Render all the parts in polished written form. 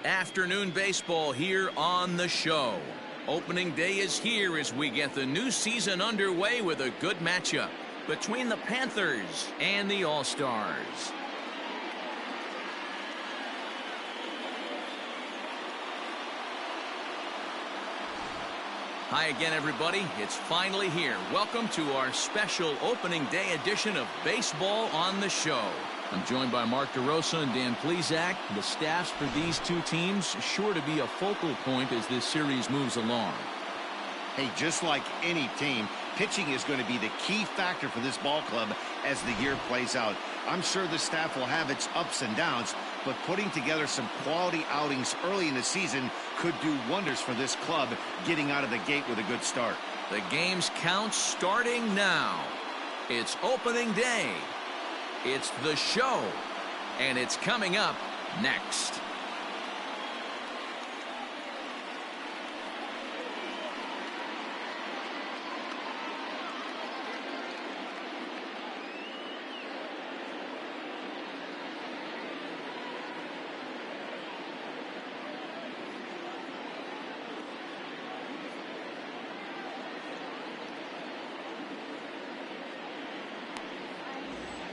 Afternoon baseball here on the show. Opening day is here as we get the new season underway with a good matchup between the Panthers and the All-Stars. Hi again, everybody. It's finally here. Welcome to our special opening day edition of Baseball on the Show. I'm joined by Mark DeRosa and Dan Plesac. The staffs for these two teams sure to be a focal point as this series moves along. Hey, just like any team, pitching is going to be the key factor for this ball club as the year plays out. I'm sure the staff will have its ups and downs, but putting together some quality outings early in the season could do wonders for this club getting out of the gate with a good start. The game's count starting now. It's opening day. It's the show, and it's coming up next.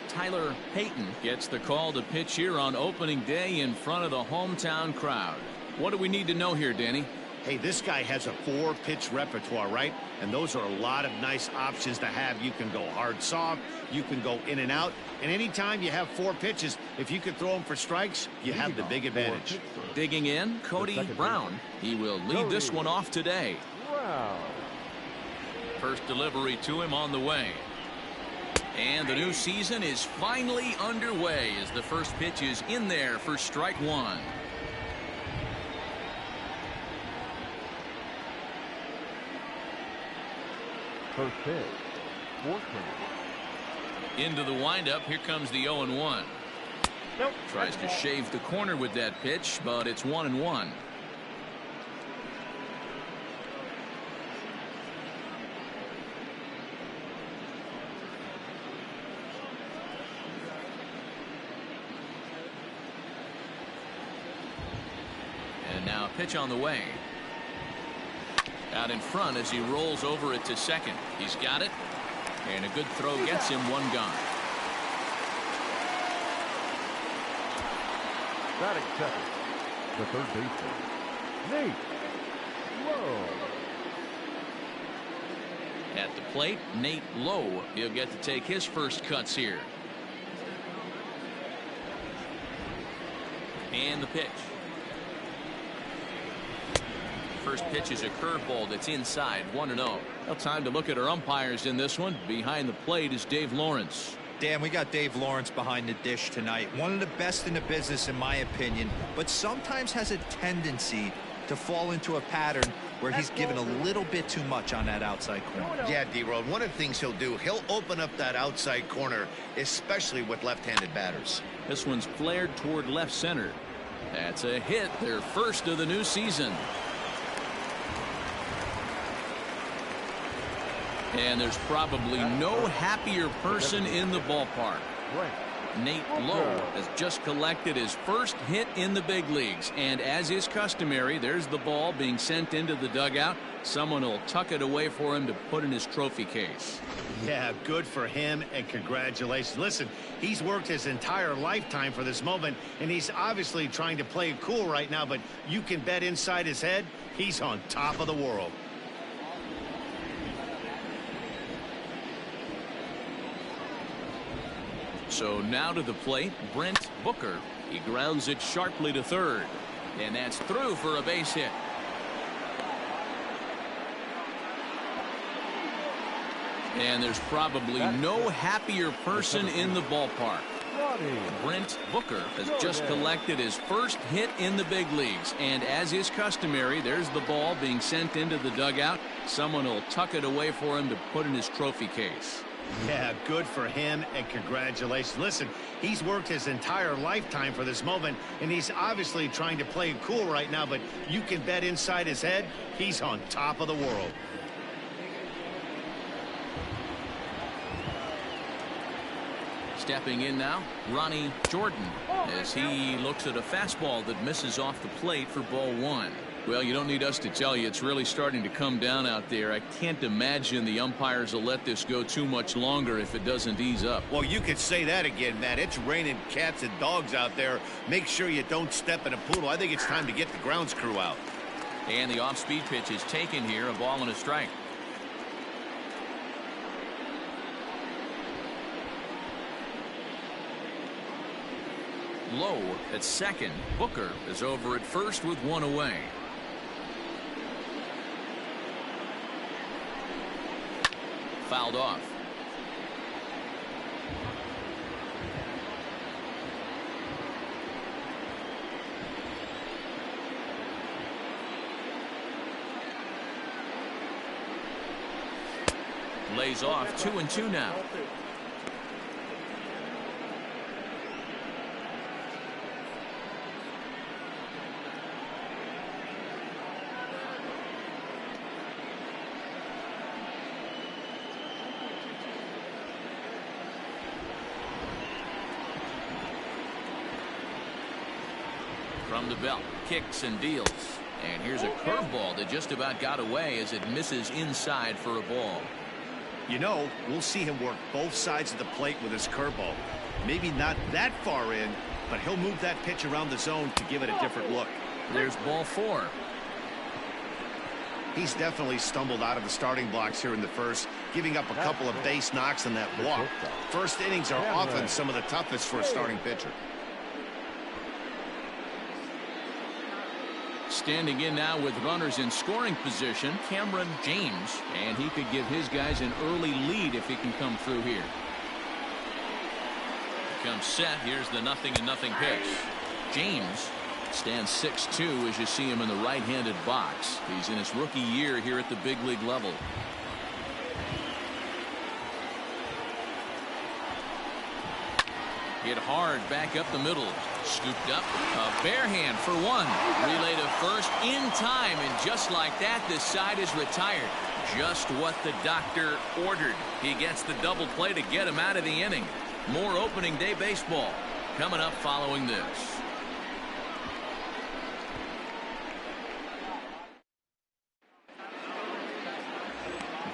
Tyler Payton gets the call to pitch here on opening day in front of the hometown crowd. What do we need to know here, Danny? Hey, this guy has a 4-pitch repertoire, right? And those are a lot of nice options to have. You can go hard, soft. You can go in and out. And anytime you have 4 pitches, if you can throw them for strikes, you have the big advantage. Digging in, Cody Brown. He will lead this one off today. First delivery to him on the way. And the new season is finally underway as the first pitch is in there for strike one. First pitch. Into the windup. Here comes the 0-1. Nope. Tries to shave the corner with that pitch, but it's 1-1. Now pitch on the way. Out in front as he rolls over it to second. He's got it. And a good throw gets him one gone. Batting second, the third baseman, Nate Lowe. At the plate, Nate Lowe. He'll get to take his first cuts here. And the pitch. First pitch is a curveball that's inside, 1-0. Well, time to look at our umpires in this one. Behind the plate is Dave Lawrence. Dan, we got Dave Lawrence behind the dish tonight. One of the best in the business, in my opinion, but sometimes has a tendency to fall into a pattern where he's given a little bit too much on that outside corner. Yeah, D-Road, one of the things he'll do, he'll open up that outside corner, especially with left-handed batters. This one's flared toward left center. That's a hit, their first of the new season. And there's probably no happier person in the ballpark. Nate Lowe has just collected his first hit in the big leagues. And as is customary, there's the ball being sent into the dugout. Someone will tuck it away for him to put in his trophy case. Yeah, good for him, and congratulations. Listen, he's worked his entire lifetime for this moment, and he's obviously trying to play it cool right now, but you can bet inside his head, he's on top of the world. So now to the plate, Brent Booker. He grounds it sharply to third. And that's through for a base hit. And there's probably no happier person in the ballpark. Brent Booker has just collected his first hit in the big leagues. And as is customary, there's the ball being sent into the dugout. Someone will tuck it away for him to put in his trophy case. Yeah, good for him, and congratulations. Listen, he's worked his entire lifetime for this moment, and he's obviously trying to play it cool right now, but you can bet inside his head, he's on top of the world. Stepping in now, Ronnie Jordan, as he looks at a fastball that misses off the plate for ball one. Well, you don't need us to tell you it's really starting to come down out there. I can't imagine the umpires will let this go too much longer if it doesn't ease up. Well, you could say that again, Matt. It's raining cats and dogs out there. Make sure you don't step in a poodle. I think it's time to get the grounds crew out. And the off-speed pitch is taken here, a ball and a strike. Low at second. Booker is over at first with one away. Fouled off. Lays off 2-2 now. From the belt, kicks and deals. And here's a curveball that just about got away as it misses inside for a ball. You know, we'll see him work both sides of the plate with his curveball. Maybe not that far in, but he'll move that pitch around the zone to give it a different look. There's ball four. He's definitely stumbled out of the starting blocks here in the first, giving up a couple of base knocks on that walk. First innings are often some of the toughest for a starting pitcher. Standing in now with runners in scoring position, Cameron James, and he could give his guys an early lead if he can come through here. Comes set. Here's the 0-0 pitch. James stands 6'2" as you see him in the right-handed box. He's in his rookie year here at the big league level. Hit hard back up the middle. Scooped up. A bare hand for one. Relay to first in time, and just like that, this side is retired. Just what the doctor ordered. He gets the double play to get him out of the inning. More opening day baseball coming up following this.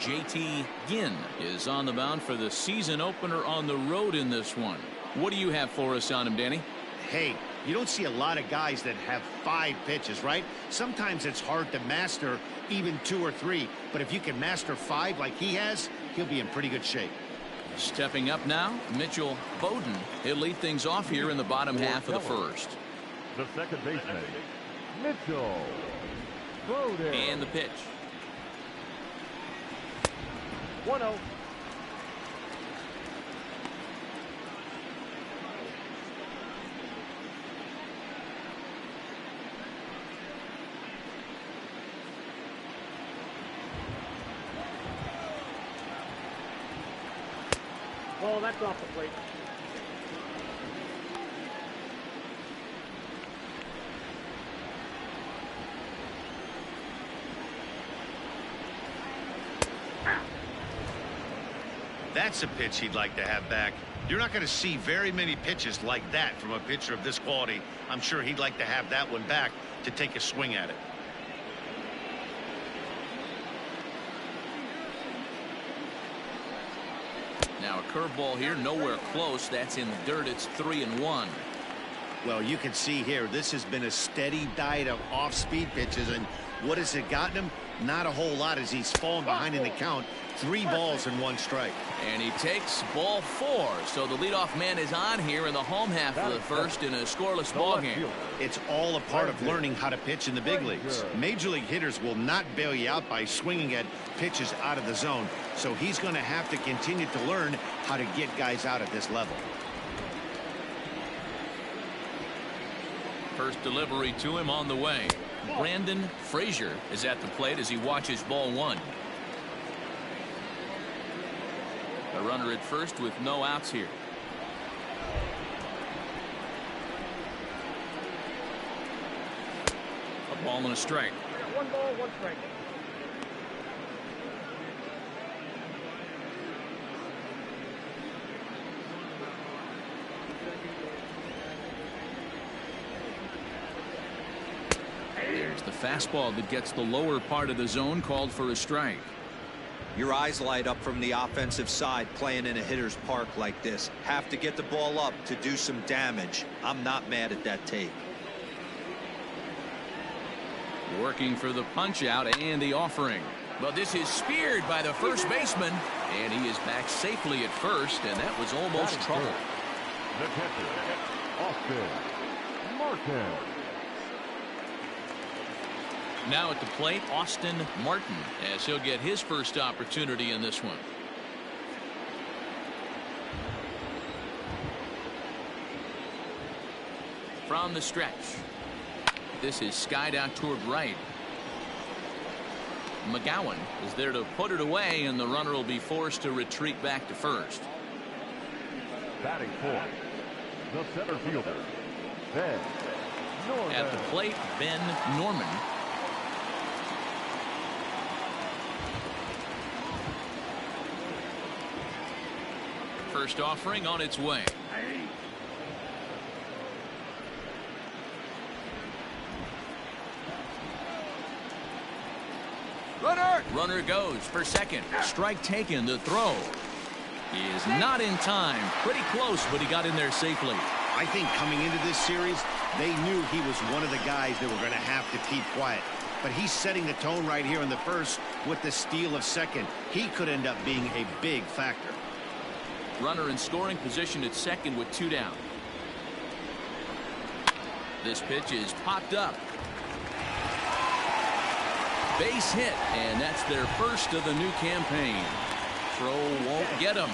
JT Ginn is on the mound for the season opener on the road in this one. What do you have for us on him, Danny? Hey, you don't see a lot of guys that have 5 pitches, right? Sometimes it's hard to master even 2 or 3, but if you can master 5 like he has, he'll be in pretty good shape. Stepping up now, Mitchell Bowden. He'll lead things off here in the bottom half of the first. The second baseman, Mitchell Bowden. And the pitch. 1-0. Ball, that's off the plate. That's a pitch he'd like to have back. You're not going to see very many pitches like that from a pitcher of this quality. I'm sure he'd like to have that one back to take a swing at it. Now a curveball here, nowhere close. That's in the dirt. It's 3-1. Well, you can see here, this has been a steady diet of off-speed pitches, and what has it gotten him? Not a whole lot as he's fallen behind in the count. 3 balls and 1 strike. And he takes ball 4. So the leadoff man is on here in the home half of the first in a scoreless ball game. It's all a part of learning how to pitch in the big leagues. Major league hitters will not bail you out by swinging at pitches out of the zone. So he's going to have to continue to learn how to get guys out at this level. First delivery to him on the way. Brandon Frazier is at the plate as he watches ball 1. A runner at first with no outs here. A ball and a strike. 1 ball, 1 strike. the fastball that gets the lower part of the zone called for a strike. Your eyes light up from the offensive side playing in a hitter's park like this. Have to get the ball up to do some damage. I'm not mad at that take. Working for the punch out and the offering. But this is speared by the first baseman, and he is back safely at first, and that was almost trouble. The catcher, Austin Martin. Now at the plate, Austin Martin, as he'll get his first opportunity in this one. From the stretch. This is skied out toward right. McGowan is there to put it away, and the runner will be forced to retreat back to first. Batting fourth, the center fielder, Ben Norman. At the plate, Ben Norman. First offering on its way. Runner goes for second. Strike taken. The throw is not in time. Pretty close, but he got in there safely. I think coming into this series, they knew he was one of the guys that were going to have to keep quiet. But he's setting the tone right here in the first with the steal of second. He could end up being a big factor. Runner in scoring position at second with 2 down. This pitch is popped up. Base hit, and that's their first of the new campaign. Throw won't get him.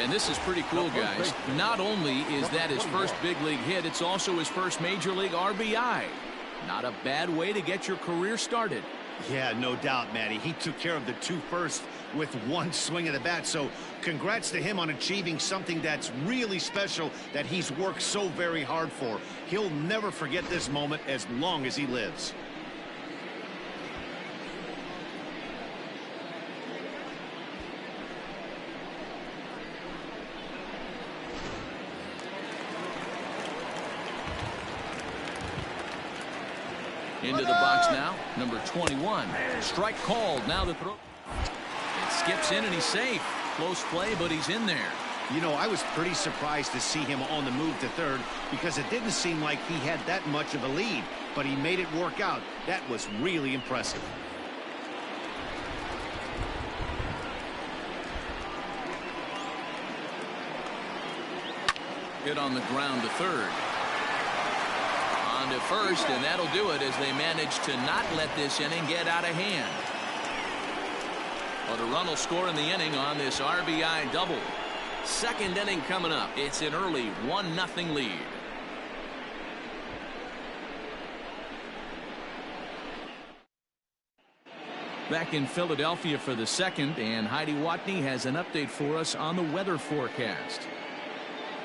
And this is pretty cool, guys. Not only is that his first big league hit, it's also his first major league RBI. Not a bad way to get your career started. Yeah, no doubt, Matty. He took care of the 2 first with 1 swing of the bat. So congrats to him on achieving something that's really special that he's worked so very hard for. He'll never forget this moment as long as he lives. Into the box now, number 21. Strike called. Now the throw. It skips in and he's safe. Close play, but he's in there. You know, I was pretty surprised to see him on the move to third because it didn't seem like he had that much of a lead, but he made it work out. That was really impressive. Hit on the ground to third. On to first, and that'll do it as they manage to not let this inning get out of hand. But a run will score in the inning on this RBI double. Second inning coming up. It's an early 1-0 lead. Back in Philadelphia for the second, and Heidi Watney has an update for us on the weather forecast.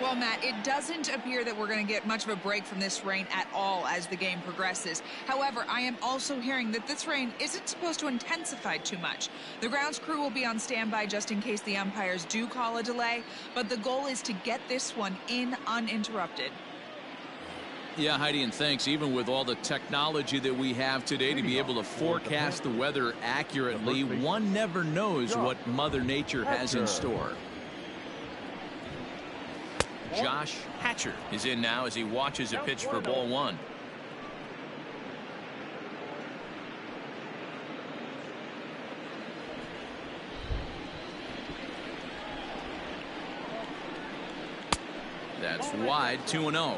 Well, Matt, it doesn't appear that we're going to get much of a break from this rain at all as the game progresses. However, I am also hearing that this rain isn't supposed to intensify too much. The grounds crew will be on standby just in case the umpires do call a delay, but the goal is to get this one in uninterrupted. Yeah, Heidi, and thanks. Even with all the technology that we have today to be able to forecast the weather accurately, one never knows what Mother Nature has in store. Josh Hatcher is in now as he watches a pitch for ball 1. That's wide, 2-0.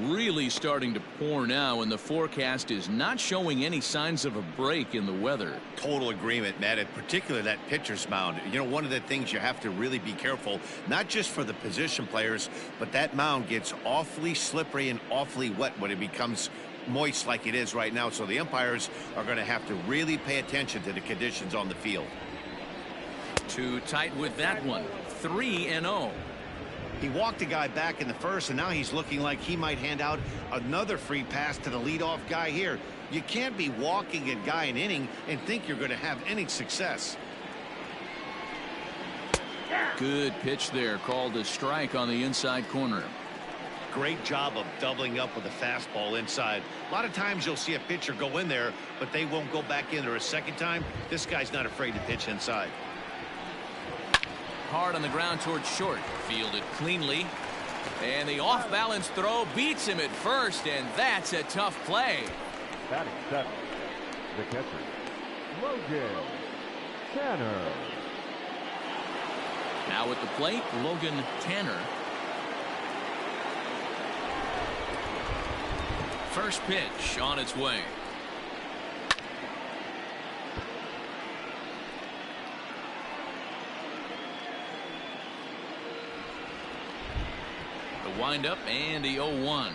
Really starting to pour now, and the forecast is not showing any signs of a break in the weather. Total agreement, Matt, in particular that pitcher's mound. You know, one of the things you have to really be careful, not just for the position players, but that mound gets awfully slippery and awfully wet when it becomes moist like it is right now. So the umpires are going to have to really pay attention to the conditions on the field. Too tight with that one. 3-0. He walked a guy back in the first, and now he's looking like he might hand out another free pass to the leadoff guy here. You can't be walking a guy an inning and think you're going to have any success. Good pitch there, called a strike on the inside corner. Great job of doubling up with a fastball inside. A lot of times you'll see a pitcher go in there, but they won't go back in there a second time. This guy's not afraid to pitch inside. Hard on the ground towards short. Fielded cleanly. And the off-balance throw beats him at first, and that's a tough play. Batting seventh, the catcher, Logan Tanner. Now at the plate, Logan Tanner. First pitch on its way. The windup and the 0-1.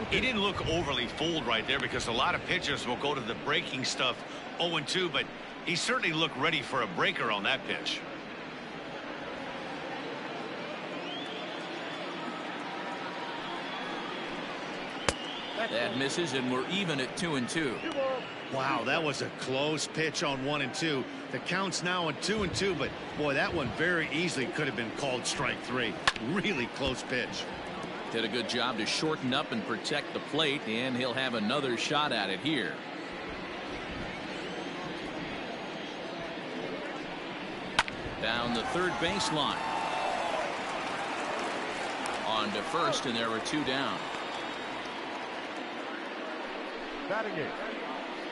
He didn't look overly fooled right there because a lot of pitchers will go to the breaking stuff 0-2, but he certainly looked ready for a breaker on that pitch. That misses, and we're even at 2-2. Wow, that was a close pitch on 1-2. The count's now on 2-2, but boy, that one very easily could have been called strike 3. Really close pitch. Did a good job to shorten up and protect the plate, and he'll have another shot at it here. Down the third baseline. On to first, and there were 2 down. Batting eighth,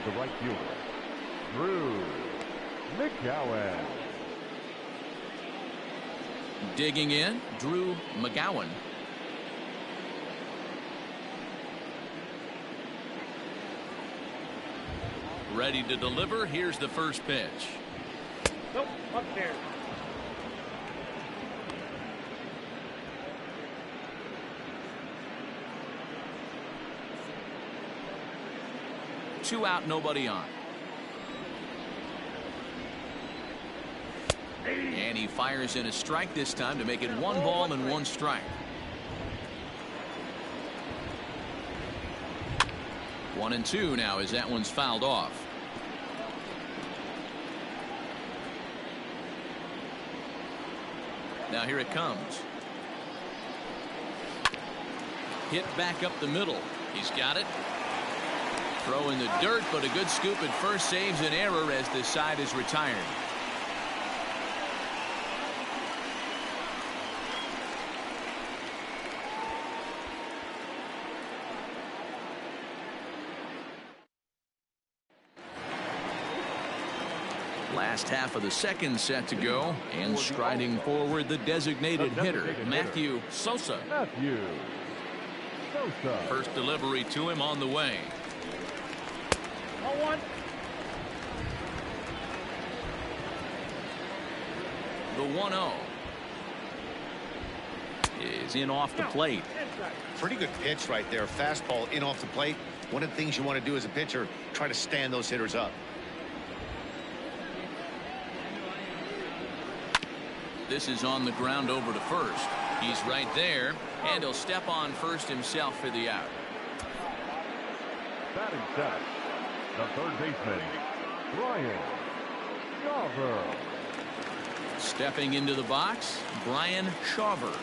the right fielder, Drew McGowan. Digging in, Drew McGowan. Ready to deliver. Here's the first pitch. Nope, up there. Two out, nobody on. And he fires in a strike this time to make it 1 ball and 1 strike. 1-2 now as that one's fouled off. Now here it comes. Hit back up the middle. He's got it. Throw in the dirt, but a good scoop at first saves an error as the side is retired. Last half of the second set to go, and striding forward the designated hitter, Matthew Sosa. Matthew Sosa. First delivery to him on the way. 0-1. The 1-0 is in off the plate. Pretty good pitch right there. Fastball in off the plate. One of the things you want to do as a pitcher, try to stand those hitters up. This is on the ground over to first. He's right there, and he'll step on first himself for the out. Batting seventh, the third baseman, Brian Shawver. Stepping into the box, Brian Shawver.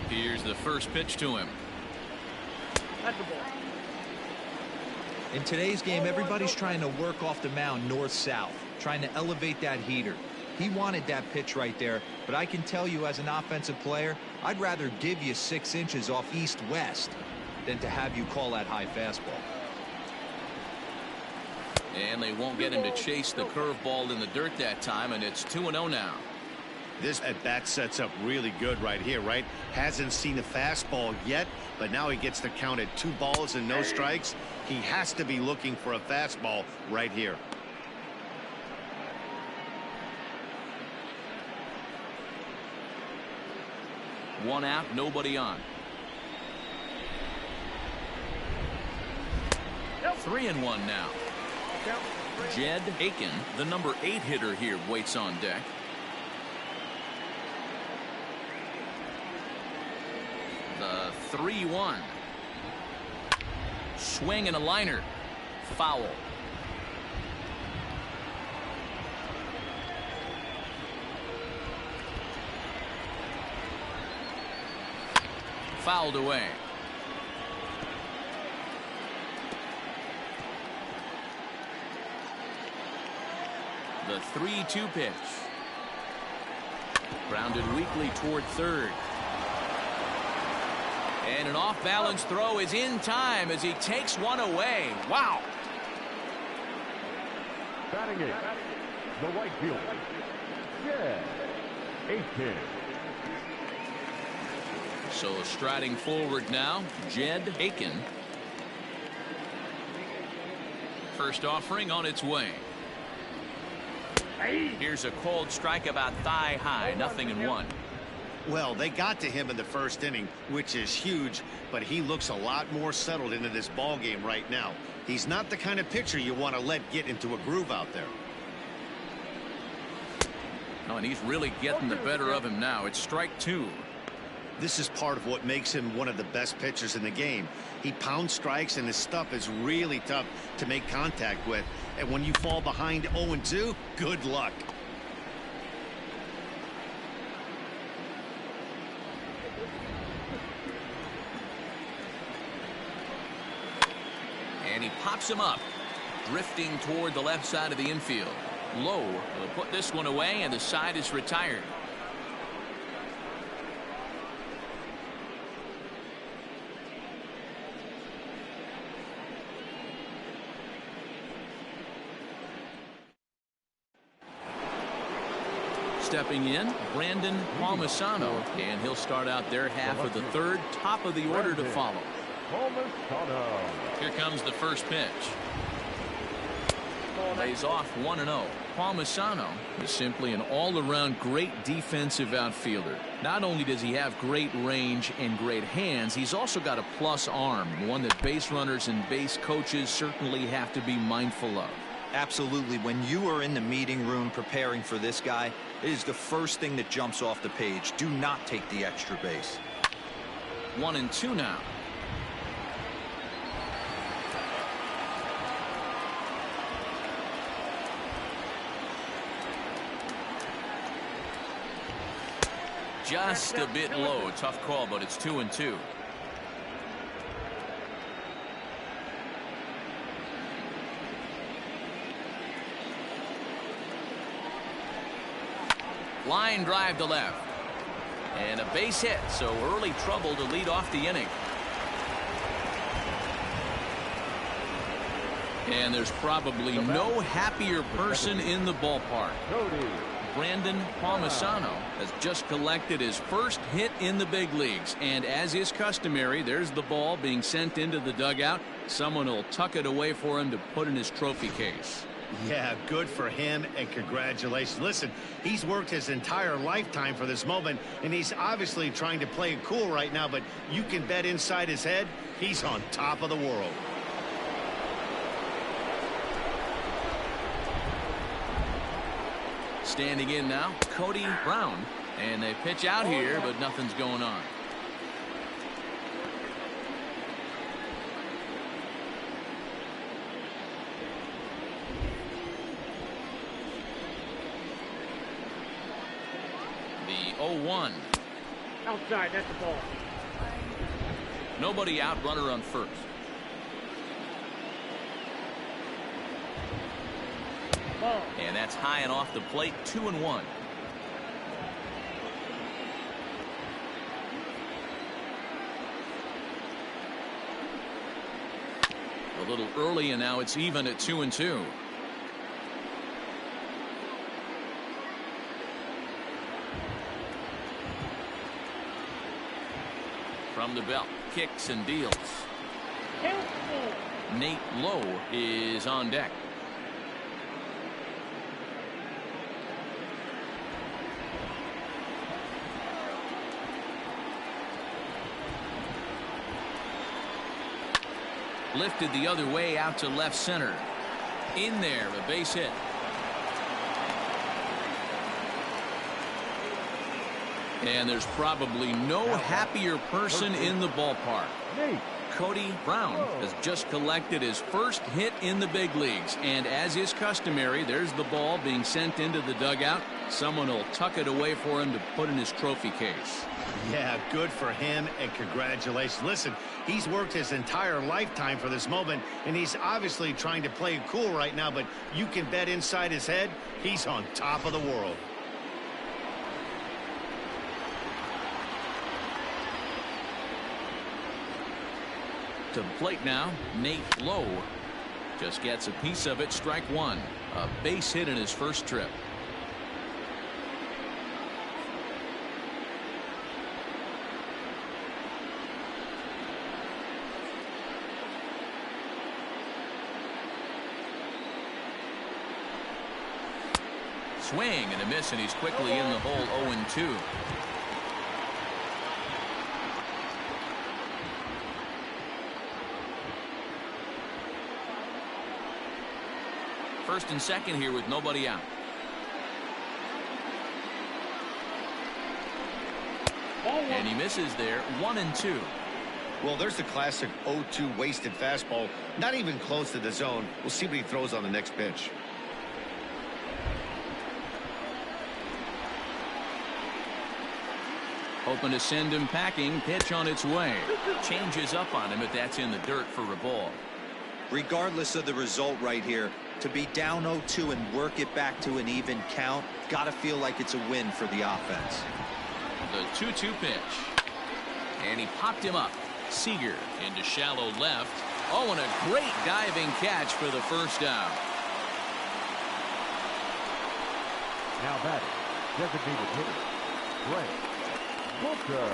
Here's the first pitch to him. That's the ball. In today's game, everybody's trying to work off the mound north-south, trying to elevate that heater. He wanted that pitch right there, but I can tell you as an offensive player, I'd rather give you 6 inches off east-west than to have you call that high fastball. And they won't get him to chase the curveball in the dirt that time, and it's 2-0 now. This at-bat sets up really good right here, right? Hasn't seen a fastball yet, but now he gets the count at 2 balls and no strikes. He has to be looking for a fastball right here. One out, nobody on. 3-1 now. Jed Aiken, the number 8 hitter here, waits on deck. 3-1. Swing and a liner. Foul. Fouled away. The 3-2 pitch. Grounded weakly toward third. And an off-balance throw is in time as he takes one away. Wow. Batting it, the right fielder, Jed Aiken. So striding forward now, Jed Aiken. First offering on its way. Here's a cold strike about thigh high, 0-1. Well, they got to him in the first inning, which is huge, but he looks a lot more settled into this ball game right now. He's not the kind of pitcher you want to let get into a groove out there. Oh, and he's really getting the better of him now. It's strike 2. This is part of what makes him one of the best pitchers in the game. He pounds strikes, and his stuff is really tough to make contact with. And when you fall behind 0-2, good luck. And he pops him up, drifting toward the left side of the infield. Low will put this one away, and the side is retired. Stepping in, Brandon Palmisano, and he'll start out their half of the third, top of the order to follow. Here comes the first pitch. Lays off 1-0. Palmisano is simply an all-around great defensive outfielder. Not only does he have great range and great hands, he's also got a plus arm, one that base runners and base coaches certainly have to be mindful of. Absolutely. When you are in the meeting room preparing for this guy, it is the first thing that jumps off the page. Do not take the extra base. 1-2 now. Just a bit low. Tough call, but it's 2-2. Line drive to left. And a base hit, so early trouble to lead off the inning. And there's probably no happier person in the ballpark. Brandon Palmisano has just collected his first hit in the big leagues. And as is customary, there's the ball being sent into the dugout. Someone will tuck it away for him to put in his trophy case. Yeah, good for him, and congratulations. Listen, he's worked his entire lifetime for this moment, and he's obviously trying to play it cool right now, but you can bet inside his head, he's on top of the world. Standing in now, Cody Brown, and they pitch out here, but nothing's going on. The 0-1. Outside, that's the ball. Nobody out, runner on first. Ball. And that's high and off the plate, 2-1. A little early, and now it's even at 2-2. From the belt, kicks and deals. Nate Lowe is on deck. Lifted the other way out to left center. In there, a base hit. And there's probably no happier person in the ballpark. Cody Brown has just collected his first hit in the big leagues. And as is customary, there's the ball being sent into the dugout. Someone will tuck it away for him to put in his trophy case. Yeah, good for him, and congratulations. Listen, he's worked his entire lifetime for this moment, and he's obviously trying to play it cool right now, but you can bet inside his head, he's on top of the world. To the plate now, Nate Lowe just gets a piece of it. Strike one. A base hit in his first trip. Swing and a miss, and he's quickly in the hole. 0-2. First and second here with nobody out. And he misses there. 1-2. Well, there's the classic 0-2 wasted fastball. Not even close to the zone. We'll see what he throws on the next pitch. Hoping to send him packing. Pitch on its way. Changes up on him, but that's in the dirt for a ball. Regardless of the result right here, to be down 0-2 and work it back to an even count, gotta feel like it's a win for the offense. The 2-2 pitch. And he popped him up. Seager into shallow left. Oh, and a great diving catch for the first out. Now batting, designated hitter, Brent Booker.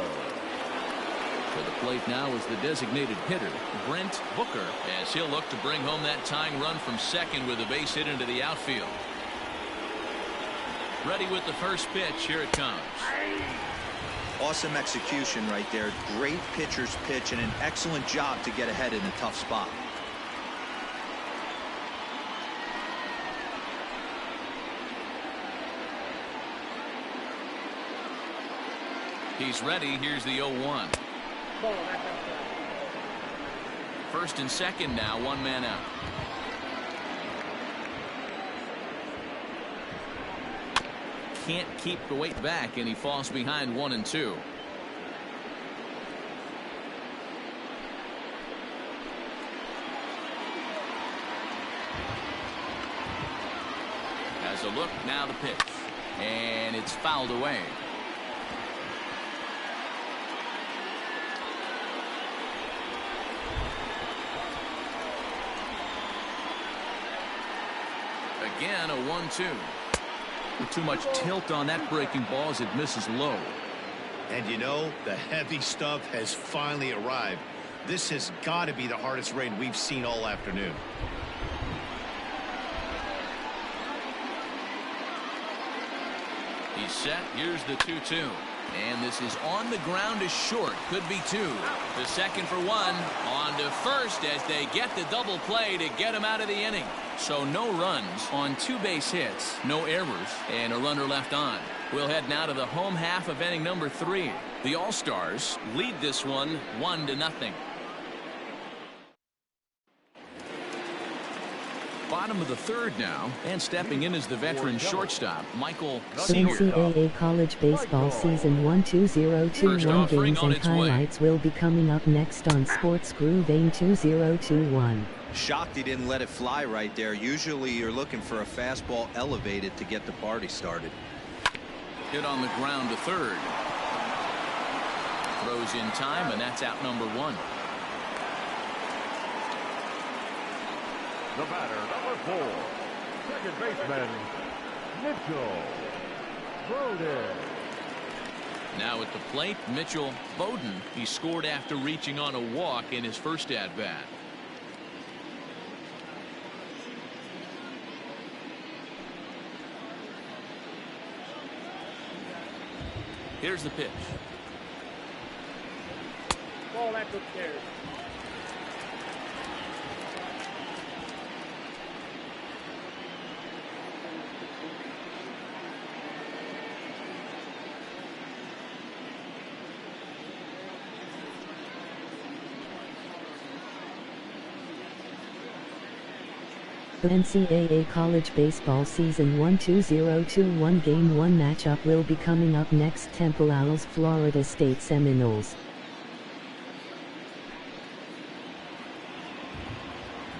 To the plate now is the designated hitter, Brent Booker, as he'll look to bring home that tying run from second with a base hit into the outfield. Ready with the first pitch. Here it comes. Awesome execution right there. Great pitcher's pitch and an excellent job to get ahead in a tough spot. He's ready. Here's the 0-1. First and second now, one man out. Can't keep the weight back, and he falls behind 1-2. Has a look, now the pitch. And it's fouled away. Again, a 1-2. With too much tilt on that breaking ball as it misses low. And you know, the heavy stuff has finally arrived. This has got to be the hardest rain we've seen all afternoon. He's set. Here's the 2-2. And this is on the ground is short. Could be two. The second for one. On to first as they get the double play to get him out of the inning. So no runs on two base hits, no errors, and a runner left on. We'll head now to the home half of inning number 3. The All-Stars lead this one 1-0. Bottom of the third now, and stepping in is the veteran shortstop, Michael Seager. NCAA college baseball season 1 2021 games and highlights will be coming up next on Sports Groove AIM 2021. Shocked he didn't let it fly right there. Usually you're looking for a fastball elevated to get the party started. Hit on the ground to third. Throws in time, and that's out number 1. The batter, number 4, second baseman, Mitchell Bowden. Now at the plate, Mitchell Bowden. He scored after reaching on a walk in his first at-bat. Here's the pitch. Ball that's upstairs. The NCAA College Baseball Season 1 2021 Game 1 matchup will be coming up next. Temple Owls, Florida State Seminoles.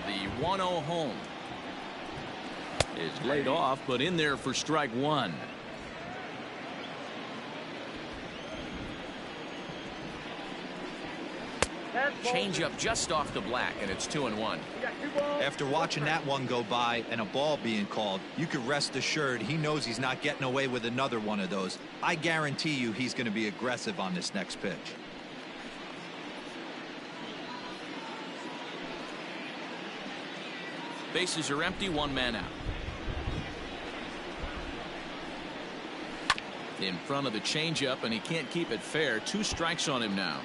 The 1-0 home is laid off, but in there for strike one. Change-up just off the black, and it's 2-1. After watching that one go by and a ball being called, you can rest assured he knows he's not getting away with another one of those. I guarantee you he's going to be aggressive on this next pitch. Bases are empty, one man out. In front of the changeup, and he can't keep it fair. 2 strikes on him now.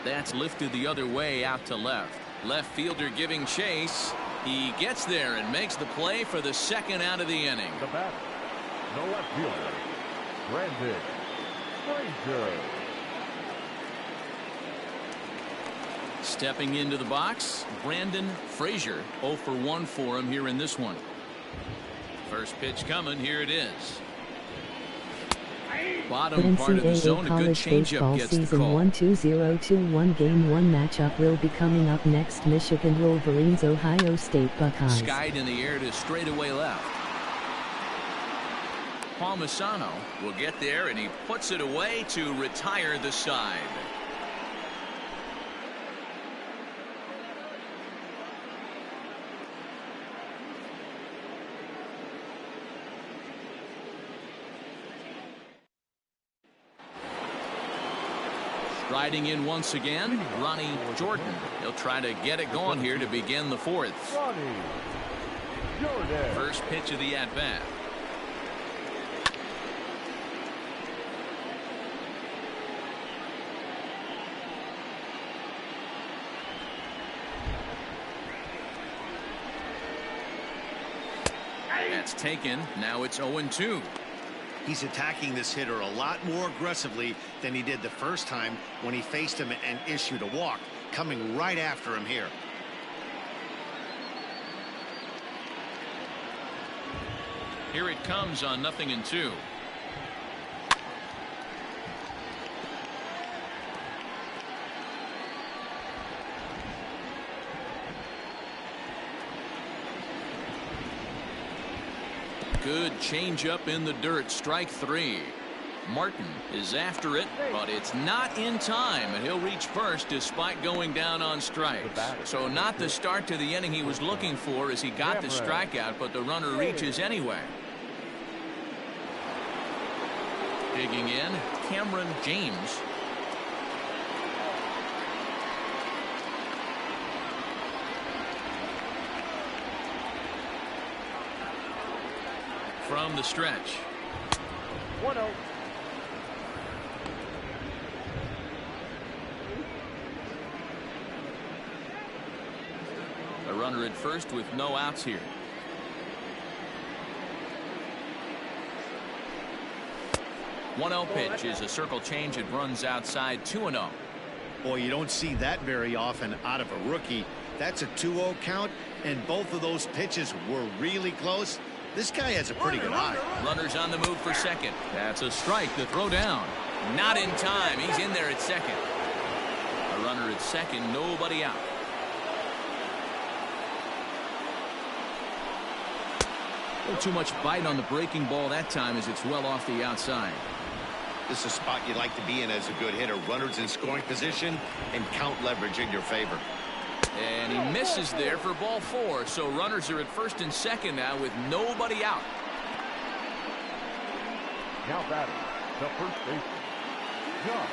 That's lifted the other way out to left. Left fielder giving chase. He gets there and makes the play for the second out of the inning. The batter, the left fielder, Brandon Frazier. Stepping into the box, Brandon Frazier. 0 for 1 for him here in this one. First pitch coming. Here it is. Bottom part of the zone, a good changeup gets the call. 1 2021 Game 1 matchup will be coming up next. Michigan Wolverines, Ohio State Buckeyes. Skied in the air to straightaway left. Palmisano will get there, and he puts it away to retire the side. Riding in once again, Ronnie Jordan. He'll try to get it going here to begin the fourth. First pitch of the at-bat. That's taken. Now it's 0-2. He's attacking this hitter a lot more aggressively than he did the first time when he faced him and issued a walk. Coming right after him here. Here it comes on 0-2. Good changeup in the dirt. Strike 3. Martin is after it, but it's not in time, and he'll reach first despite going down on strikes. So not the start to the inning he was looking for as he got the strikeout, but the runner reaches anyway. Digging in, Cameron James. From the stretch. 1-0. A runner at first with no outs here. One 0 pitch is a circle change. It runs outside. 2-0. Boy, you don't see that very often out of a rookie. That's a 2-0 count, and both of those pitches were really close. This guy has a pretty good eye. Runners on the move for second. That's a strike. The throw down. Not in time. He's in there at second. A runner at second. Nobody out. A little too much bite on the breaking ball that time as it's well off the outside. This is a spot you'd like to be in as a good hitter. Runners in scoring position and count leverage in your favor. And he misses there for ball 4. So runners are at first and second now with nobody out. Now batting, the first baseman, Josh.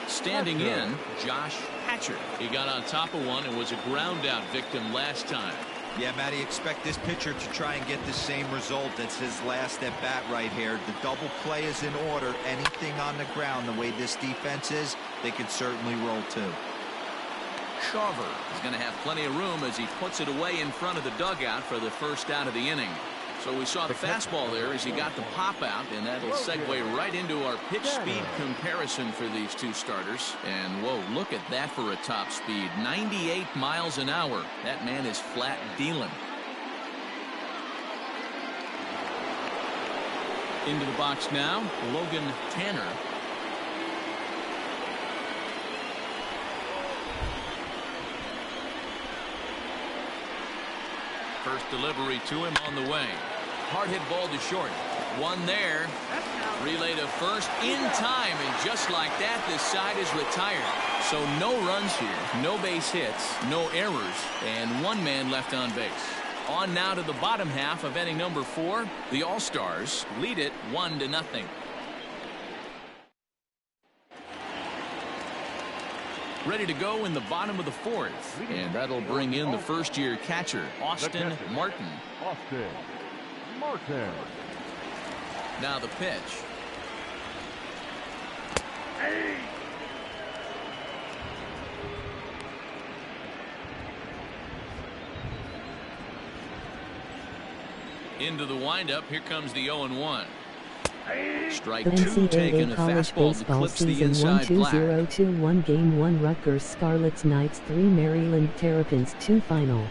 Standing in, Josh Hatcher. He got on top of one and was a ground out victim last time. Yeah, Matty, expect this pitcher to try and get the same result. That's his last at bat right here. The double play is in order. Anything on the ground, the way this defense is, they could certainly roll too. Shawver is going to have plenty of room as he puts it away in front of the dugout for the first out of the inning. So we saw the fastball there as he got the pop out, and that'll segue right into our pitch speed comparison for these two starters. And whoa, look at that for a top speed. 98 miles an hour. That man is flat dealing. Into the box now, Logan Tanner. First delivery to him on the way. Hard hit ball to short. One there. Relay to first in time, and just like that, this side is retired. So no runs here, no base hits, no errors, and one man left on base. On now to the bottom half of inning number 4. The All-Stars lead it 1-0. Ready to go in the bottom of the 4th, and that'll bring in the first-year catcher, Austin Martin. Austin Martin. Now the pitch. Into the windup. Here comes the 0-1. Strike 2 taken. A College fastball that baseball clips the season inside black. 1-2-0-2-1 Game 1 Rutgers Scarlets Knights 3 Maryland Terrapins 2 Final.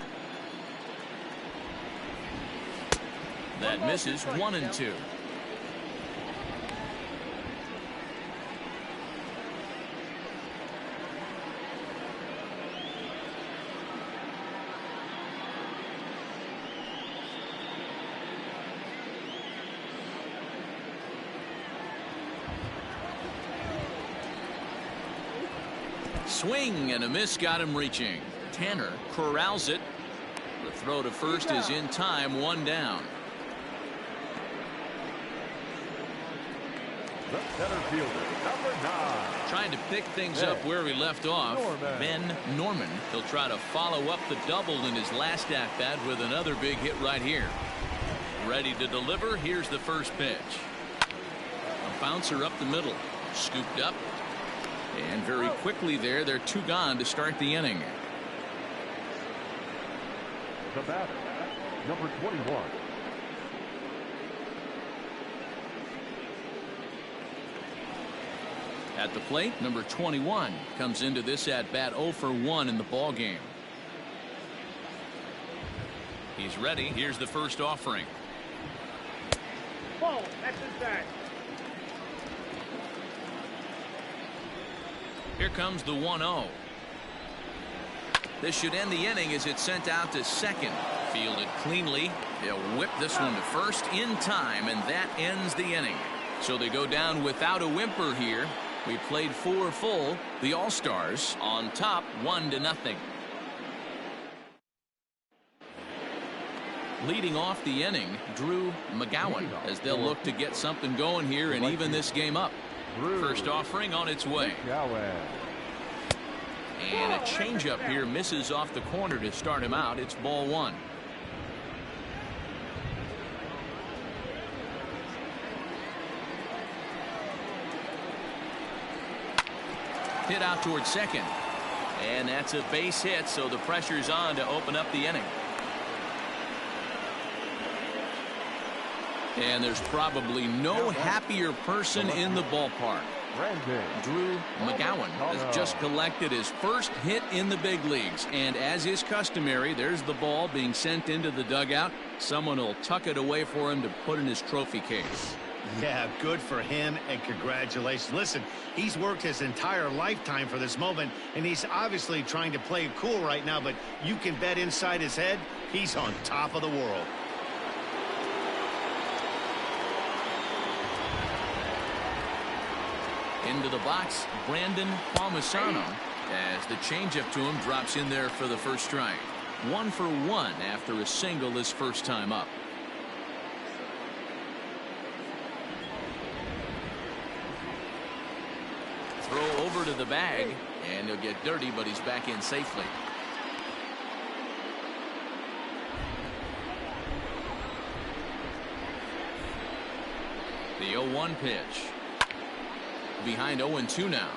That misses. 1-2. Swing and a miss got him reaching. Tanner corrals it. The throw to first is in time. 1 down. The center fielder, number 9. Trying to pick things up where he left off. Ben Norman. He'll try to follow up the double in his last at-bat with another big hit right here. Ready to deliver. Here's the first pitch. A bouncer up the middle. Scooped up. And very quickly there, they're 2 gone to start the inning. The batter, number 21. At the plate, number 21 comes into this at-bat 0 for 1 in the ball game. He's ready. Here's the first offering. Ball, that's inside. Here comes the 1-0. This should end the inning as it's sent out to second. Fielded cleanly. They'll whip this one to first in time, and that ends the inning. So they go down without a whimper here. We played 4 full. The All-Stars on top 1-0. Leading off the inning, Drew McGowan, as they'll look to get something going here and even this game up. First offering on its way. And a changeup here misses off the corner to start him out. It's ball 1. Hit out towards second. And that's a base hit, so the pressure's on to open up the inning. And there's probably no happier person in the ballpark. Drew McGowan has just collected his first hit in the big leagues. And as is customary, there's the ball being sent into the dugout. Someone will tuck it away for him to put in his trophy case. Yeah, good for him, and congratulations. Listen, he's worked his entire lifetime for this moment, and he's obviously trying to play it cool right now, but you can bet inside his head, he's on top of the world. Into the box, Brandon Palmisano, as the changeup to him drops in there for the first strike. 1 for 1 after a single his first time up. Throw over to the bag, and he'll get dirty, but he's back in safely. The 0-1 pitch. Behind 0-2 now.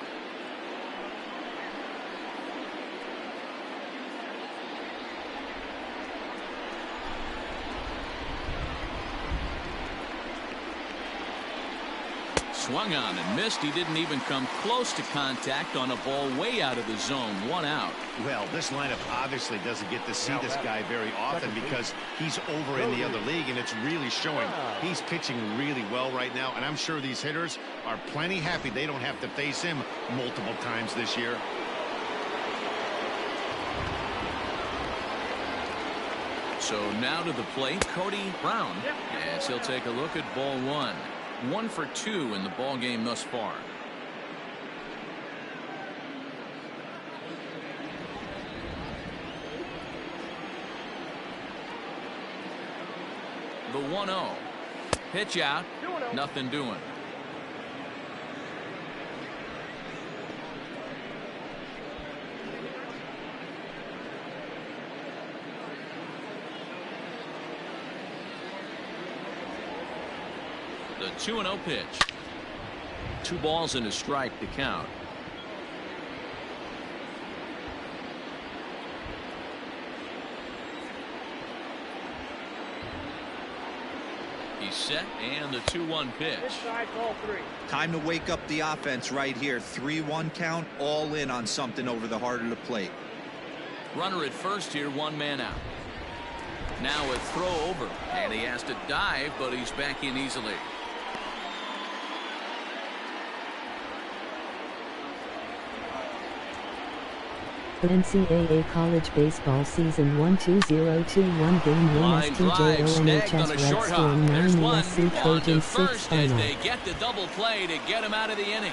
Swung on and missed. He didn't even come close to contact on a ball way out of the zone. 1 out. Well, this lineup obviously doesn't get to see this guy very often because he's over in the other league, and it's really showing. He's pitching really well right now, and I'm sure these hitters are plenty happy they don't have to face him multiple times this year. So now to the plate, Cody Brown, as he'll take a look at ball 1. 1 for 2 in the ball game thus far. The 1-0. Pitch out. Nothing doing. The 2-0 pitch. 2 balls and a strike to count. He's set, and the 2-1 pitch. Time to wake up the offense right here. 3-1 count, all in on something over the heart of the plate. Runner at first here, 1 man out. Now a throw over, and he has to dive, but he's back in easily. The NCAA College Baseball Season 1-2-0-2-1 Game 1 STJO NHS Red Storm 9 USC Trojans 6 Final. They get the double play to get him out of the inning.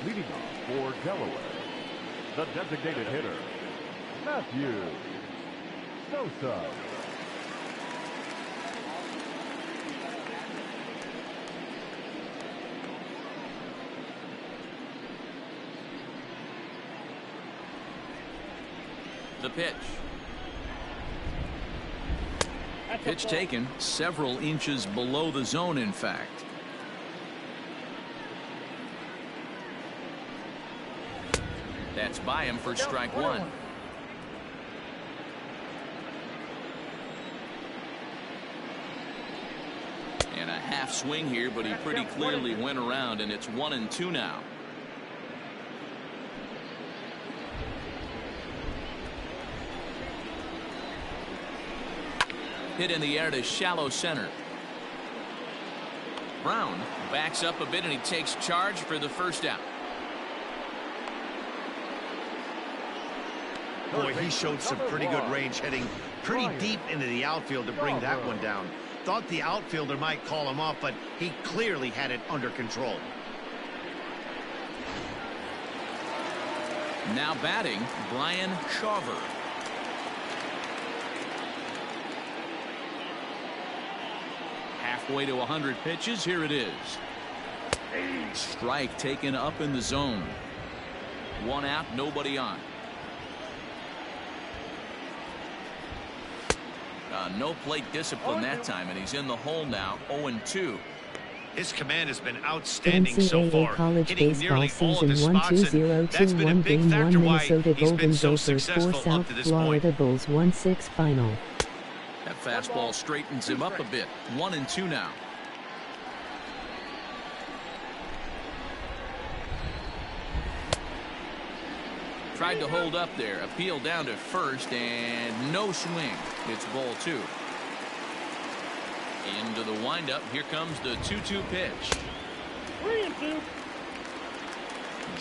Leading off for Delaware, the designated hitter, Matthew Sosa. The pitch. Pitch taken several inches below the zone, in fact. That's by him for strike 1. And a half swing here, but he pretty clearly went around, and it's 1-2 now. Hit in the air to shallow center. Brown backs up a bit, and he takes charge for the first out. Boy, he showed some pretty good range, heading pretty deep into the outfield to bring that one down. Thought the outfielder might call him off, but he clearly had it under control. Now batting, Brian Shawver. Halfway to 100 pitches. Here it is. Strike taken up in the zone. 1 out, nobody on. No plate discipline that time, and he's in the hole now. 0-2. His command has been outstanding so far, College hitting Baseball nearly all of his Season spots, and that's been a 1-2-0-2-1 big Game 1 factor why Minnesota he's been Golden so Gophers 4 successful up South to this Florida point. Bulls 1-6 Final. That fastball straightens him up a bit. 1-2 now. Tried to hold up there. Appeal down to first, and no swing. It's ball 2. Into the windup. Here comes the 2-2 pitch. 3-2.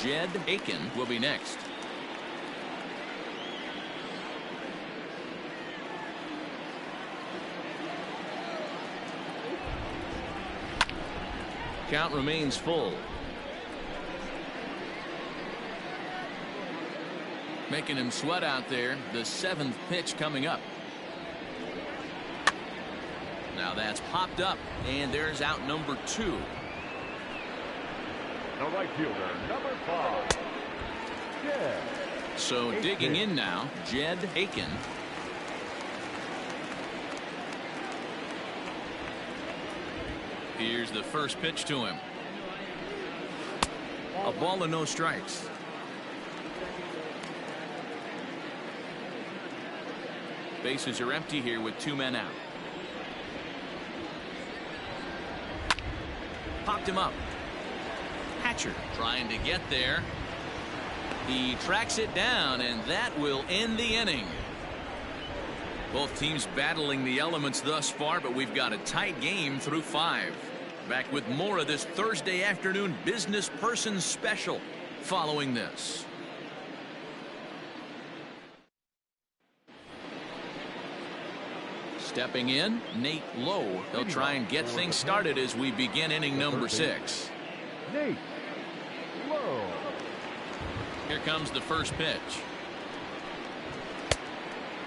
Jed Aiken will be next. Count remains full. Making him sweat out there. The 7th pitch coming up. Now that's popped up, and there's out number 2. The right fielder, number 5, Jed. So digging in now, Jed Aiken. Here's the first pitch to him. A ball and no strikes. Bases are empty here with 2 men out. Popped him up. Hatcher trying to get there. He tracks it down, and that will end the inning. Both teams battling the elements thus far, but we've got a tight game through 5. Back with more of this Thursday afternoon business person special following this. Stepping in, Nate Lowe. He'll try and get things started as we begin inning number 6. Nate Lowe. Here comes the first pitch.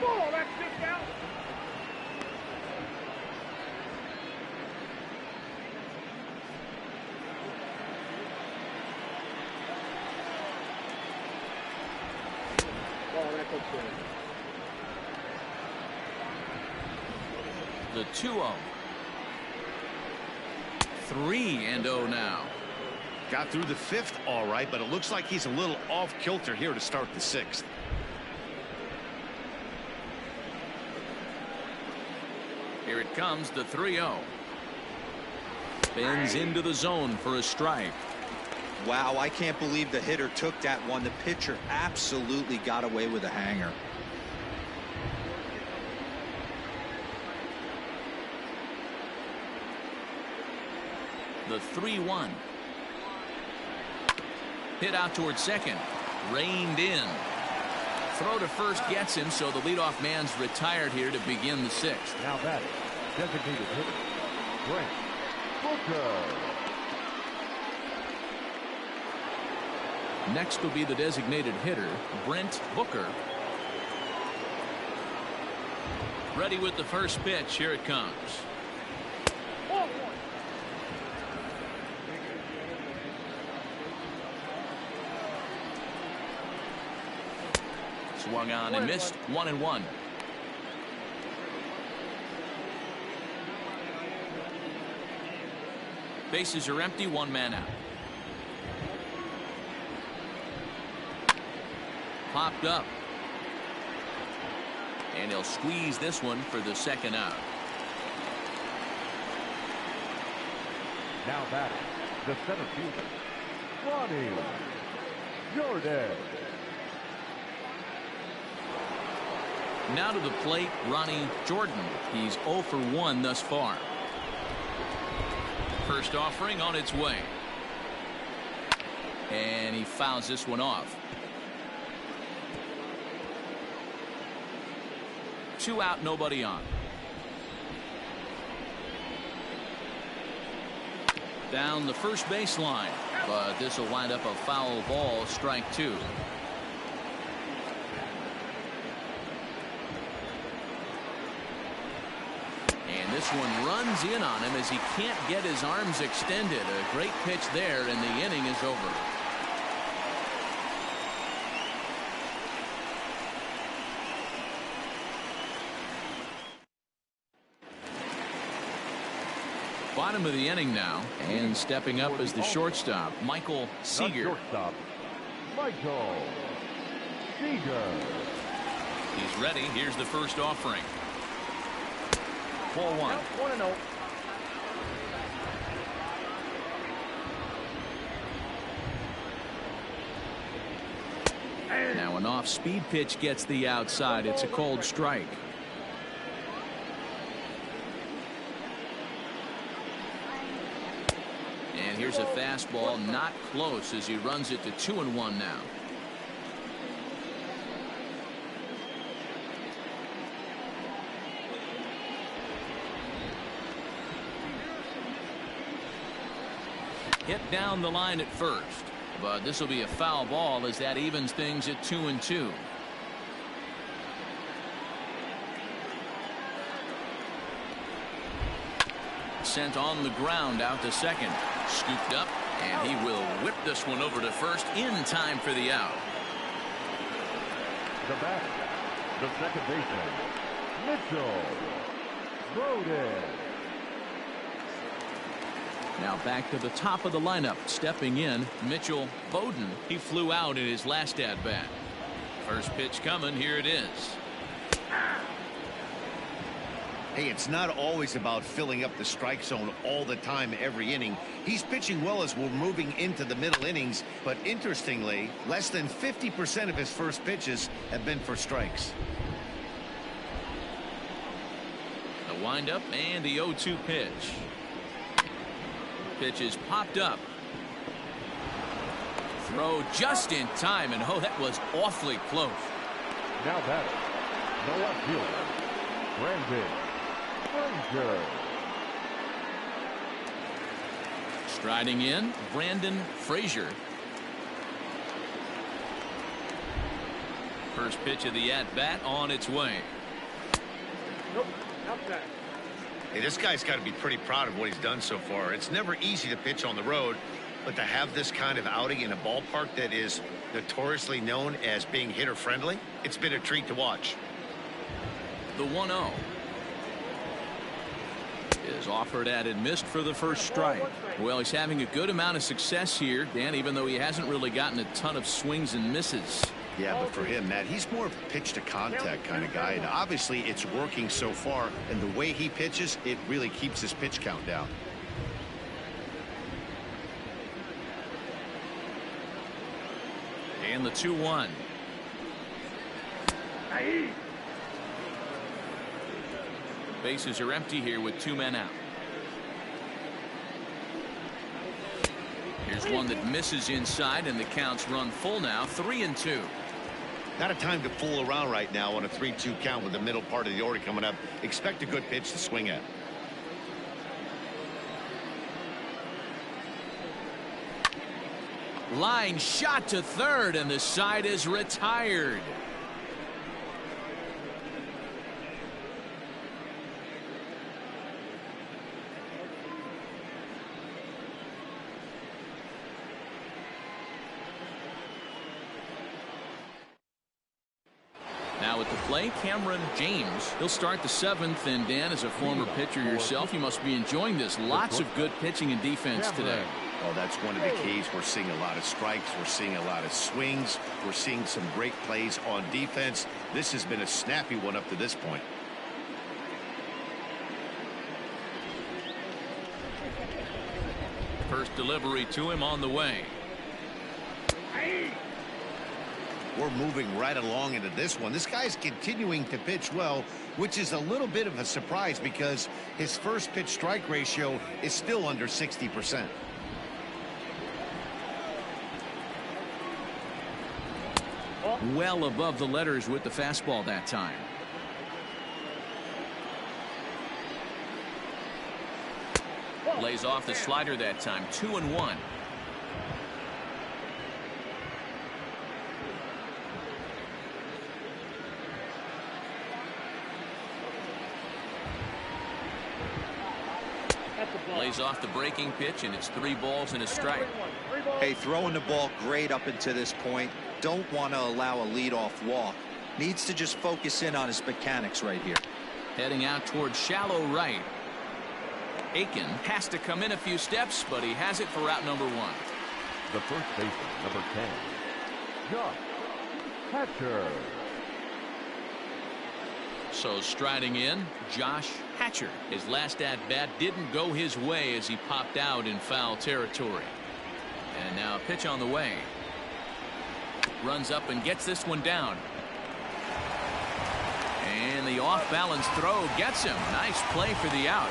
Oh, that's just out. Oh, that's okay. The 2-0. 3-0 now. Got through the 5th all right, but it looks like he's a little off kilter here to start the 6th. Here it comes, the 3-0. Bends into the zone for a strike. Wow, I can't believe the hitter took that one. The pitcher absolutely got away with a hanger. The 3-1. Hit out towards second. Reined in. Throw to first gets him, so the leadoff man's retired here to begin the 6th. Now batting, designated hitter, Brent Booker. Next will be the designated hitter, Brent Booker. Ready with the first pitch. Here it comes. Swung on and missed. 1-1. Bases are empty. 1 man out. Popped up. And he'll squeeze this one for the 2nd out. Now batting, the center fielder, Ronnie Jordan. Now to the plate, Ronnie Jordan. He's 0 for 1 thus far. First offering on its way. And he fouls this one off. 2 out, nobody on. Down the first baseline, but this will wind up a foul ball, strike 2. And this one runs in on him as he can't get his arms extended. A great pitch there, and the inning is over. Bottom of the inning now, and stepping up as the shortstop, Michael Seager. Shortstop, Michael Seager. He's ready. Here's the first offering. Ball 1. 1-0. Now an off-speed pitch gets the outside. It's a cold strike. And here's a fastball, not close, as he runs it to 2-1 now. Hit down the line at first, but this will be a foul ball as that evens things at 2-2. Sent on the ground out to second. Scooped up, and he will whip this one over to first in time for the out. The batter, the second baseman, Mitchell Bowden. Now back to the top of the lineup. Stepping in, Mitchell Bowden. He flew out in his last at-bat. First pitch coming. Here it is. Hey, it's not always about filling up the strike zone all the time every inning. He's pitching well as we're moving into the middle innings, but interestingly, less than 50% of his first pitches have been for strikes. The windup and the 0-2 pitch. Pitch is popped up. Throw just in time, and oh, that was awfully close. Now batter, no outfielder, Brandon Frazier. Striding in, Brandon Frazier. First pitch of the at-bat on its way. Nope, outside. Hey, this guy's got to be pretty proud of what he's done so far. It's never easy to pitch on the road, but to have this kind of outing in a ballpark that is notoriously known as being hitter-friendly, it's been a treat to watch. The 1-0 is offered at and missed for the first strike. Well, he's having a good amount of success here, Dan, even though he hasn't really gotten a ton of swings and misses. Yeah, but for him, Matt, he's more of a pitch to contact kind of guy, and obviously it's working so far, and the way he pitches, it really keeps his pitch count down. And the 2-1. Bases are empty here with 2 men out. Here's one that misses inside, and the count's run full now, 3-2. Not a time to fool around right now on a 3-2 count with the middle part of the order coming up. Expect a good pitch to swing at. Line shot to third, and the side is retired. Now at the plate, Cameron James. He'll start the 7th, and Dan, as a former pitcher yourself, you must be enjoying this. Lots of good pitching and defense today. Oh, that's one of the keys. We're seeing a lot of strikes. We're seeing a lot of swings. We're seeing some great plays on defense. This has been a snappy one up to this point. First delivery to him on the way. We're moving right along into this one. This guy's continuing to pitch well, which is a little bit of a surprise because his first pitch strike ratio is still under 60%. Well above the letters with the fastball that time. Lays off the slider that time. 2-1. Lays off the breaking pitch, and it's 3 balls and a strike. Hey, throwing the ball great up until this point. Don't want to allow a leadoff walk. Needs to just focus in on his mechanics right here. Heading out towards shallow right. Aiken has to come in a few steps, but he has it for route number 1. The first baseman, number 10, Josh Hatcher. So striding in, Josh Hatcher. His last at-bat didn't go his way as he popped out in foul territory. And now a pitch on the way. Runs up and gets this one down. And the off-balance throw gets him. Nice play for the out.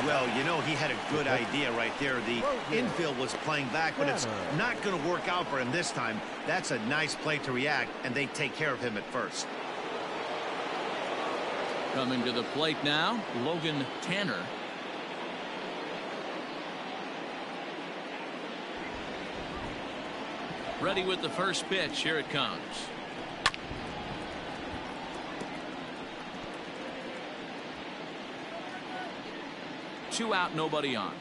Well, you know, he had a good idea right there. The infield was playing back, but it's not going to work out for him this time. That's a nice play to react, and they take care of him at first. Coming to the plate now, Logan Tanner. Ready with the first pitch. Here it comes. Two out, nobody on.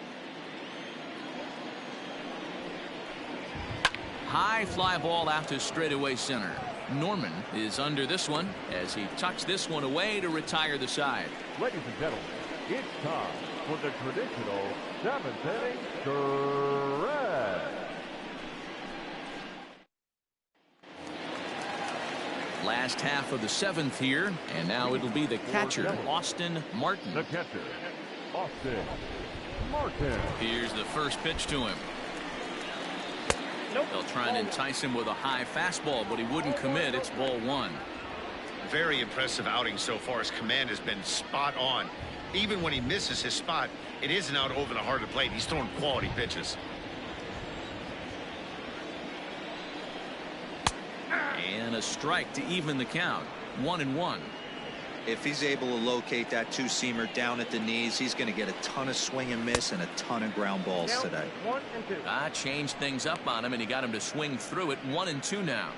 High fly ball out to straightaway center. Norman is under this one as he tucks this one away to retire the side. Ladies and gentlemen, it's time for the traditional 7th inning stretch. Last half of the 7th here, and now it'll be the catcher, Austin Martin. The catcher, Austin Martin. Here's the first pitch to him. They'll try and entice him with a high fastball, but he wouldn't commit. It's ball 1. Very impressive outing so far. His command has been spot on. Even when he misses his spot, it isn't out over the heart of the plate. He's throwing quality pitches. And a strike to even the count. 1-1. If he's able to locate that two-seamer down at the knees, he's going to get a ton of swing and miss and a ton of ground balls today. 1 and 2. Changed things up on him, and he got him to swing through it. 1-2 now.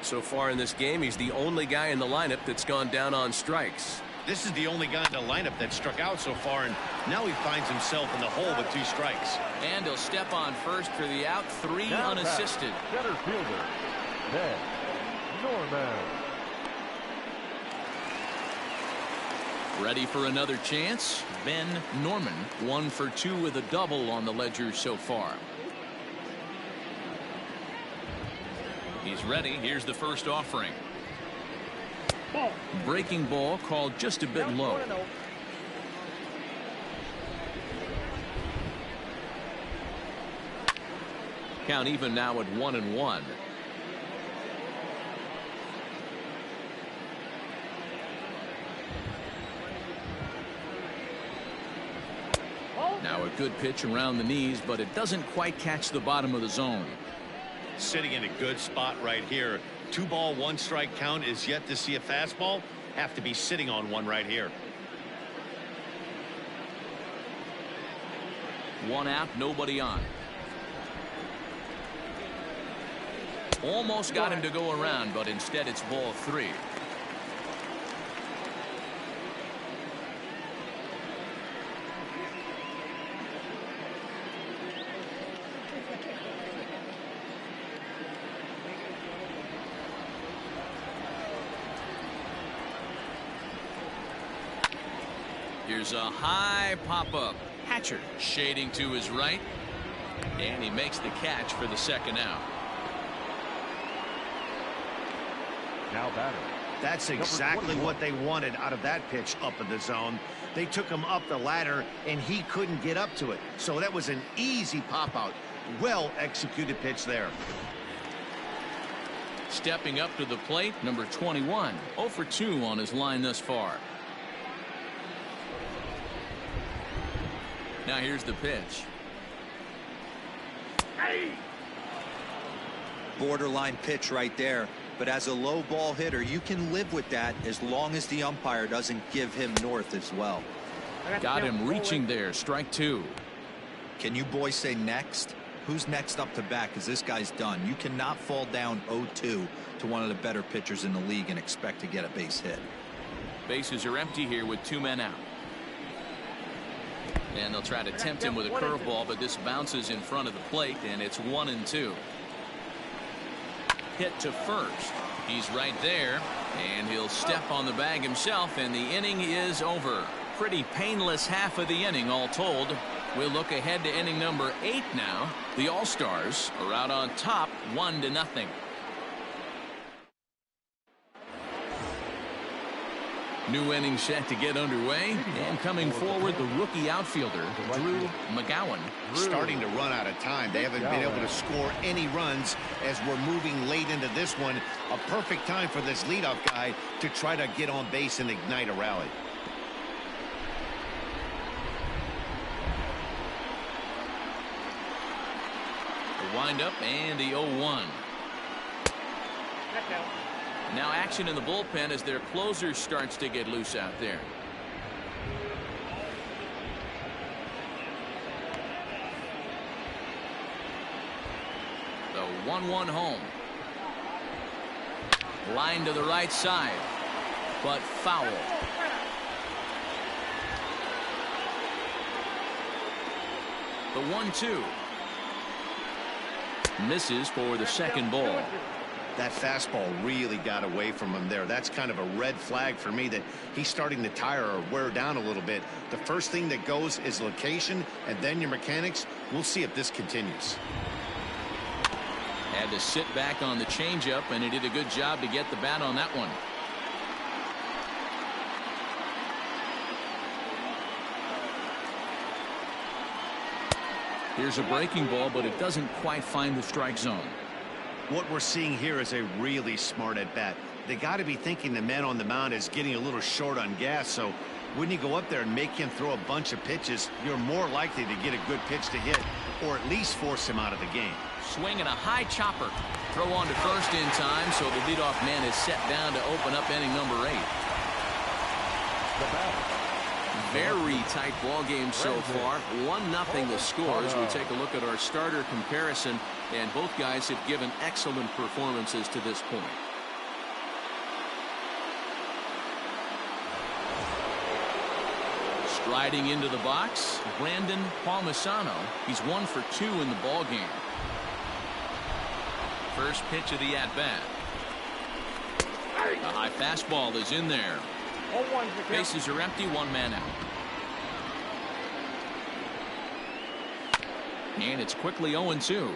So far in this game, he's the only guy in the lineup that's gone down on strikes. This is the only guy in the lineup that struck out so far, and now he finds himself in the hole with 2 strikes. And he'll step on first for the out. 3 Now unassisted. Center fielder, Ben Norman. Ready for another chance? Ben Norman, 1 for 2 with a double on the ledger so far. He's ready. Here's the first offering. Breaking ball called just a bit low. Count even now at 1-1. Now a good pitch around the knees, but it doesn't quite catch the bottom of the zone. Sitting in a good spot right here. 2 ball, 1 strike count is yet to see a fastball. Have to be sitting on one right here. 1 out, nobody on. Almost got him to go around, but instead it's ball 3. Here's a high pop-up. Hatcher shading to his right. And he makes the catch for the 2nd out. Now batter. That's exactly what they wanted out of that pitch up in the zone. They took him up the ladder, and he couldn't get up to it. So that was an easy pop-out. Well-executed pitch there. Stepping up to the plate, number 21. 0 for 2 on his line thus far. Now here's the pitch. Borderline pitch right there. But as a low ball hitter, you can live with that as long as the umpire doesn't give him north as well. Got him reaching there. Strike 2. Can you boys say next? Who's next up to bat? Because this guy's done. You cannot fall down 0-2 to one of the better pitchers in the league and expect to get a base hit. Bases are empty here with 2 men out. And they'll try to tempt him with a curveball, but this bounces in front of the plate, and it's 1-2. Hit to first. He's right there, and he'll step on the bag himself, and the inning is over. Pretty painless half of the inning, all told. We'll look ahead to inning number 8 now. The All-Stars are out on top, 1-0. New inning set to get underway, and coming forward, the rookie outfielder, Drew McGowan. Starting to run out of time. They haven't been able to score any runs as we're moving late into this one. A perfect time for this leadoff guy to try to get on base and ignite a rally. The windup and the 0-1. Now action in the bullpen as their closer starts to get loose out there. The 1-1 home. Line to the right side, but foul. The 1-2. Misses for the 2nd ball. That fastball really got away from him there. That's kind of a red flag for me that he's starting to tire or wear down a little bit. The first thing that goes is location and then your mechanics. We'll see if this continues. Had to sit back on the changeup, and he did a good job to get the bat on that one. Here's a breaking ball, but it doesn't quite find the strike zone. What we're seeing here is a really smart at bat. They got to be thinking the man on the mound is getting a little short on gas, so when you go up there and make him throw a bunch of pitches, you're more likely to get a good pitch to hit or at least force him out of the game. Swing and a high chopper. Throw on to first in time, so the leadoff man is set down to open up inning number 8. Very tight ball game so far. 1-0 the score as we take a look at our starter comparison, and both guys have given excellent performances to this point. Striding into the box, Brandon Palmisano. He's 1 for 2 in the ball game. First pitch of the at-bat. A high fastball is in there. Bases are empty, 1 man out. And it's quickly 0-2.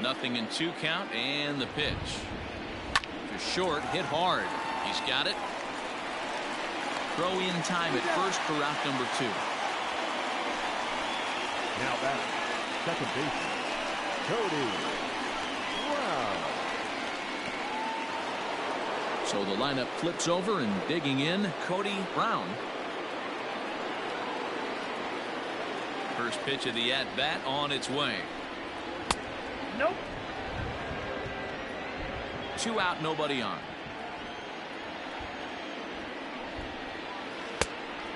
Nothing in 2 count, and the pitch. To short, hit hard. He's got it. Throw in time at first for route number 2. Now back, second baseman, Cody Brown. So the lineup flips over, and digging in, Cody Brown. First pitch of the at-bat on its way. Nope. 2 out, nobody on.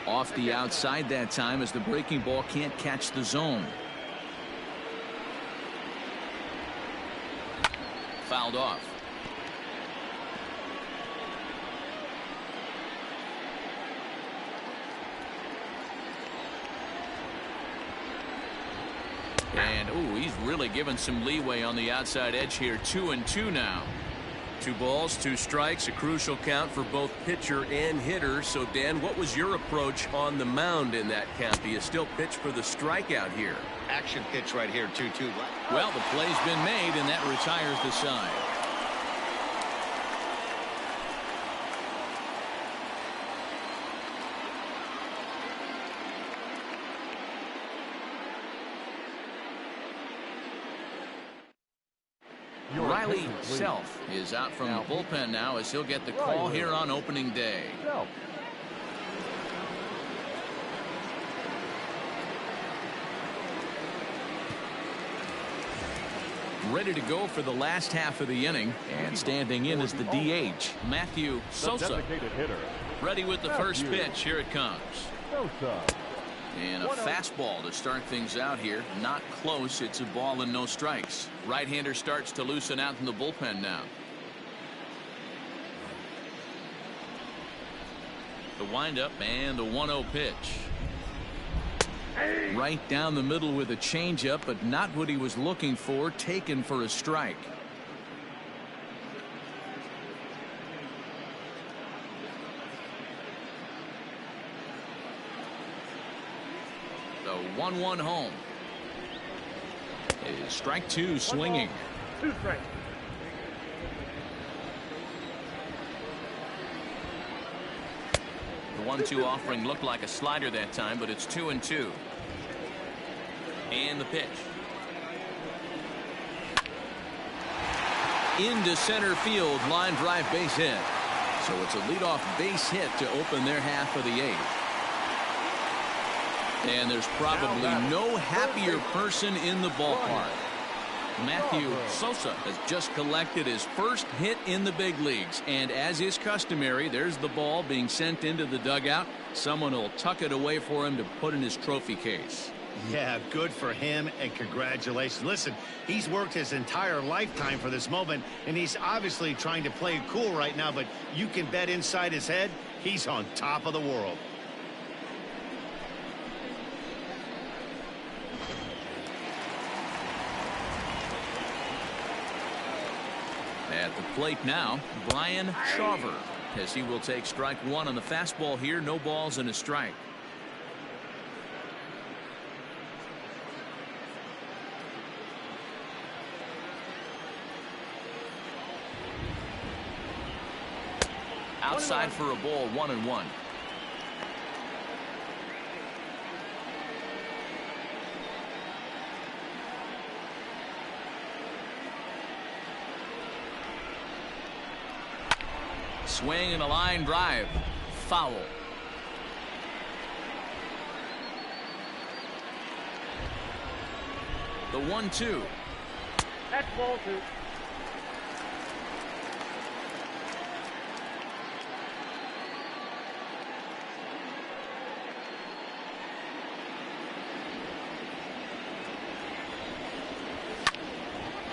Off the outside that time as the breaking ball can't catch the zone. Fouled off. And he's really given some leeway on the outside edge here. 2-2 now. 2 balls, 2 strikes, a crucial count for both pitcher and hitter. So, Dan, what was your approach on the mound in that count? Do you still pitch for the strikeout here? Action pitch right here, 2-2. Well, the play's been made, and that retires the side. Riley Self is out from the bullpen now as he'll get the call here on opening day. Ready to go for the last half of the inning, and standing in is the DH, Matthew Sosa. Ready with the first pitch. Here it comes. And a fastball to start things out here. Not close. It's a ball and no strikes. Right-hander starts to loosen out in the bullpen now. The windup and the 1-0 pitch. Right down the middle with a changeup, but not what he was looking for. Taken for a strike. The 1-1 home. It is strike 2 swinging. 2 strikes. The 1-2 offering looked like a slider that time, but it's 2-2. And the pitch. Into center field, line drive base hit. So it's a leadoff base hit to open their half of the 8th. And there's probably no happier person in the ballpark. Matthew Sosa has just collected his first hit in the big leagues. And as is customary, there's the ball being sent into the dugout. Someone will tuck it away for him to put in his trophy case. Yeah, good for him, and congratulations. Listen, he's worked his entire lifetime for this moment, and he's obviously trying to play cool right now, but you can bet inside his head, he's on top of the world. At the plate now, Brian Shawver, as he will take strike one on the fastball here. No balls and a strike. Outside for a ball, 1-1. Swing and a line drive. Foul. The 1-2. That's ball 2.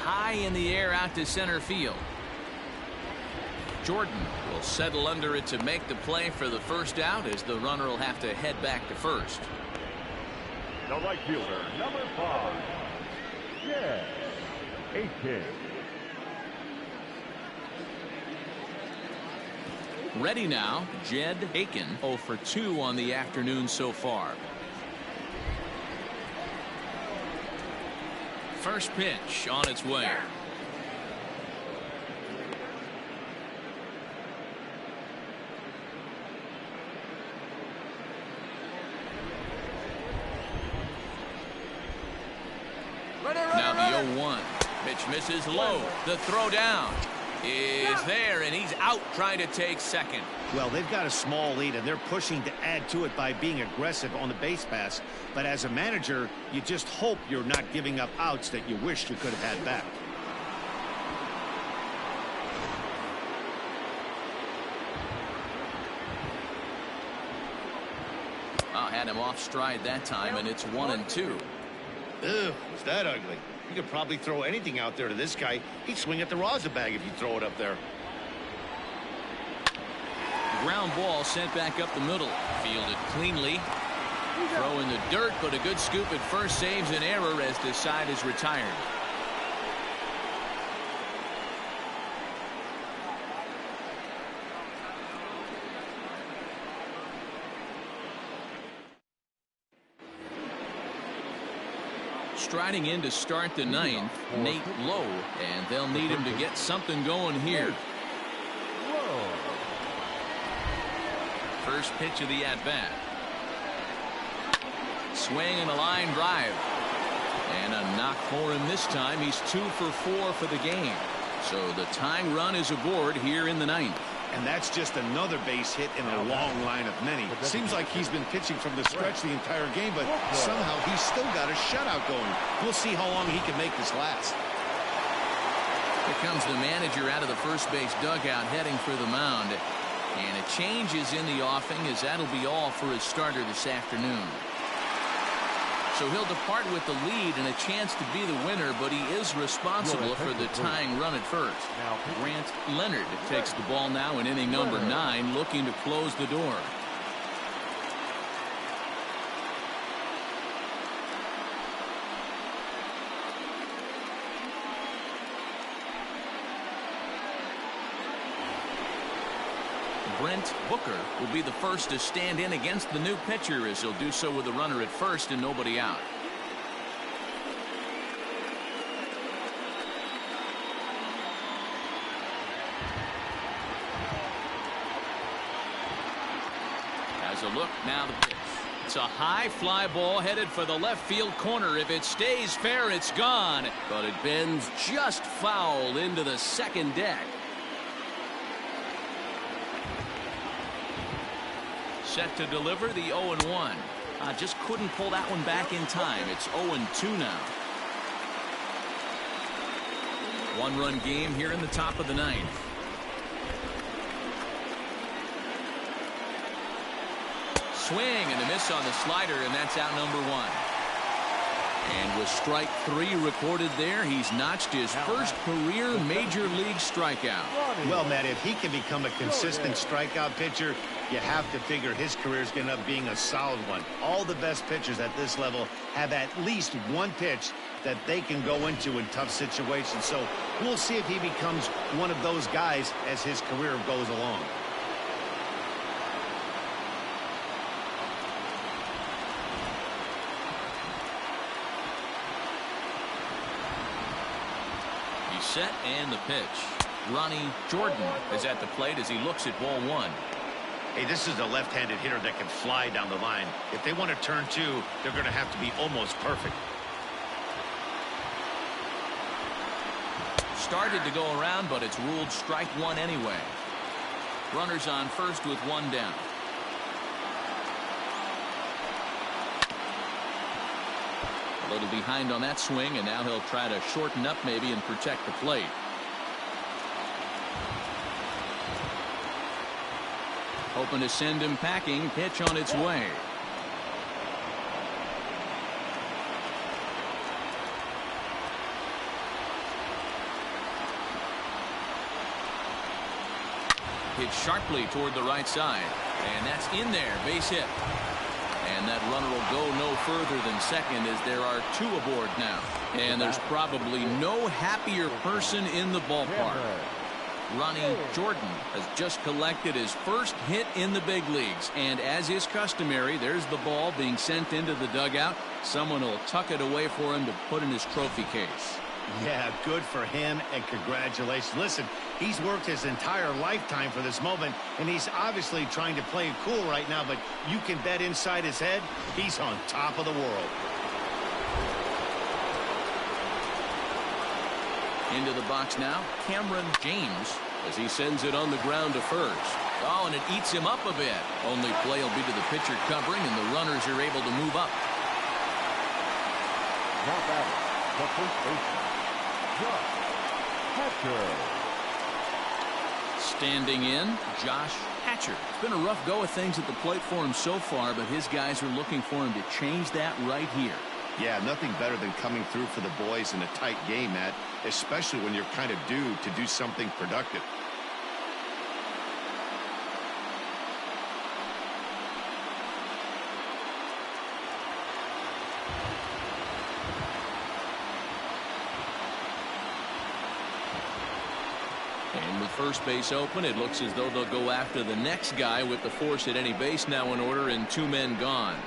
High in the air out to center field. Jordan will settle under it to make the play for the first out, as the runner will have to head back to first. The right fielder, number 5. Yes. 18. Ready now, Jed Aiken, 0 for 2 on the afternoon so far. First pitch on its way. Now the 0-1. Pitch misses low. The throw down is there, and he's out trying to take second. Well, they've got a small lead, and they're pushing to add to it by being aggressive on the base pass. But as a manager, you just hope you're not giving up outs that you wish you could have had back. Had him off stride that time, and it's 1-2. Ugh, is that ugly? You could probably throw anything out there to this guy. He'd swing at the rosin bag if you throw it up there. Ground ball sent back up the middle. Fielded cleanly. Throw in the dirt, but a good scoop at first saves an error as the side is retired. Striding in to start the ninth, Nate Lowe, and they'll need him to get something going here. First pitch of the at-bat. Swing and a line drive. And a knock for him this time. He's 2 for 4 for the game. So the tying run is aboard here in the ninth. And that's just another base hit in a long line of many. Seems like he's been pitching from the stretch the entire game, but somehow he's still got a shutout going. We'll see how long he can make this last. Here comes the manager out of the first base dugout heading for the mound. And a change is in the offing, as that'll be all for his starter this afternoon. So he'll depart with the lead and a chance to be the winner, but he is responsible for the tying run at first. Grant Leonard takes the ball now in inning number 9, looking to close the door. Brent Booker will be the first to stand in against the new pitcher, as he'll do so with a runner at first and nobody out. Has a look, now the pitch. It's a high fly ball headed for the left field corner. If it stays fair, it's gone, but it bends just foul into the second deck. Set to deliver the 0-1. Just couldn't pull that one back in time. It's 0-2 now. One-run game here in the top of the ninth. Swing and a miss on the slider, and that's out number 1. And with strike 3 recorded there, he's notched his first career major league strikeout. Well, Matt, if he can become a consistent strikeout pitcher, you have to figure his career is going to end up being a solid one. All the best pitchers at this level have at least one pitch that they can go into in tough situations. So we'll see if he becomes one of those guys as his career goes along. He's set and the pitch. Ronnie Jordan is at the plate as he looks at ball one. Hey, this is a left-handed hitter that can fly down the line. If they want to turn two, they're going to have to be almost perfect. Started to go around, but it's ruled strike one anyway. Runners on first with one down. A little behind on that swing, and now he'll try to shorten up maybe and protect the plate. Hoping to send him packing. Pitch on its way. Hit sharply toward the right side. And that's in there. Base hit. And that runner will go no further than second as there are two aboard now. And there's probably no happier person in the ballpark. Ronnie Jordan has just collected his first hit in the big leagues. And as is customary, there's the ball being sent into the dugout. Someone will tuck it away for him to put in his trophy case. Yeah, good for him, and congratulations. Listen, he's worked his entire lifetime for this moment, and he's obviously trying to play it cool right now, but you can bet inside his head, he's on top of the world. Into the box now, Cameron James, as he sends it on the ground to first. Oh, and it eats him up a bit. Only play will be to the pitcher covering, and the runners are able to move up. Now batting, the first baseman, Josh Hatcher. Standing in, Josh Hatcher. It's been a rough go of things at the plate for him so far, but his guys are looking for him to change that right here. Yeah, nothing better than coming through for the boys in a tight game, Matt, especially when you're kind of due to do something productive. And with first base open, it looks as though they'll go after the next guy with the force at any base now in order and two men gone.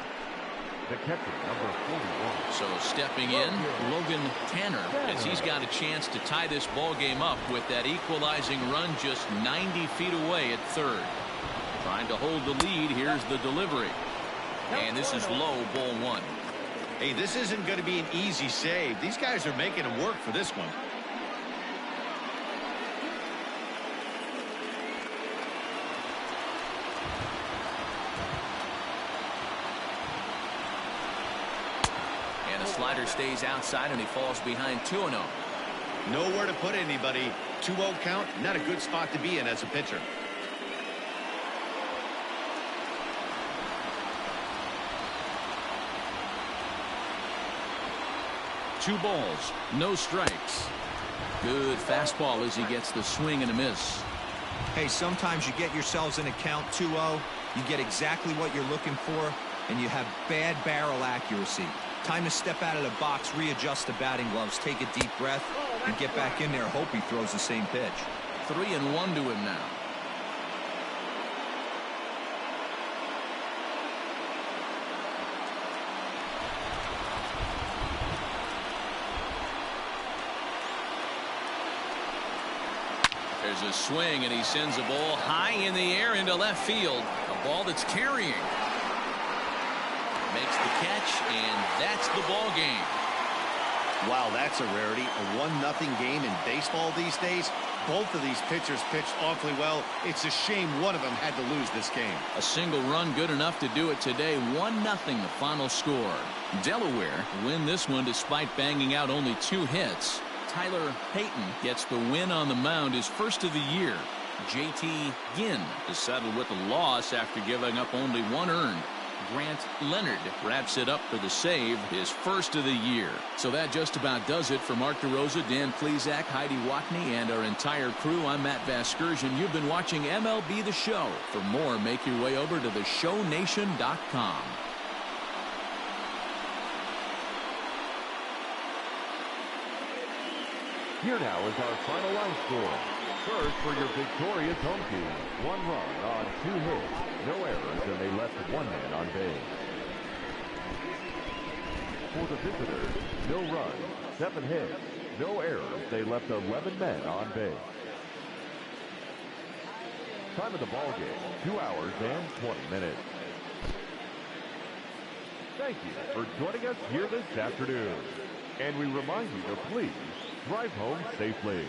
The catcher, number 41. So stepping in, Logan Tanner, as he's got a chance to tie this ball game up with that equalizing run just 90 feet away at third. Trying to hold the lead. Here's the delivery. And this is low, ball one. Hey, this isn't going to be an easy save. These guys are making him work for this one. Slider stays outside and he falls behind 2-0. Nowhere to put anybody. 2-0 count, not a good spot to be in as a pitcher. Two balls, no strikes. Good fastball as he gets the swing and a miss. Hey, sometimes you get yourselves in a count 2-0. You get exactly what you're looking for, and you have bad barrel accuracy. Time to step out of the box, readjust the batting gloves, take a deep breath, and get back in there. Hope he throws the same pitch. 3-1 to him now. There's a swing, and he sends a ball high in the air into left field. A ball that's carrying. Makes the catch, and that's the ball game. Wow, that's a rarity. A 1-0 game in baseball these days. Both of these pitchers pitched awfully well. It's a shame one of them had to lose this game. A single run good enough to do it today. 1-0 the final score. Delaware win this one despite banging out only 2 hits. Tyler Payton gets the win on the mound, his first of the year. J.T. Ginn is settled with a loss after giving up only 1 earned. Grant Leonard wraps it up for the save, his first of the year. So that just about does it for Mark DeRosa, Dan Plesac, Heidi Watney, and our entire crew. I'm Matt Vasgersian. You've been watching MLB The Show. For more, make your way over to theshownation.com. Here now is our final line score. First for your victorious home team, 1 run on 2 hits, no errors, and they left 1 man on base. For the visitors, no runs, 7 hits, no errors, they left 11 men on base. Time of the ball game, 2 hours and 20 minutes. Thank you for joining us here this afternoon. And we remind you to please drive home safely.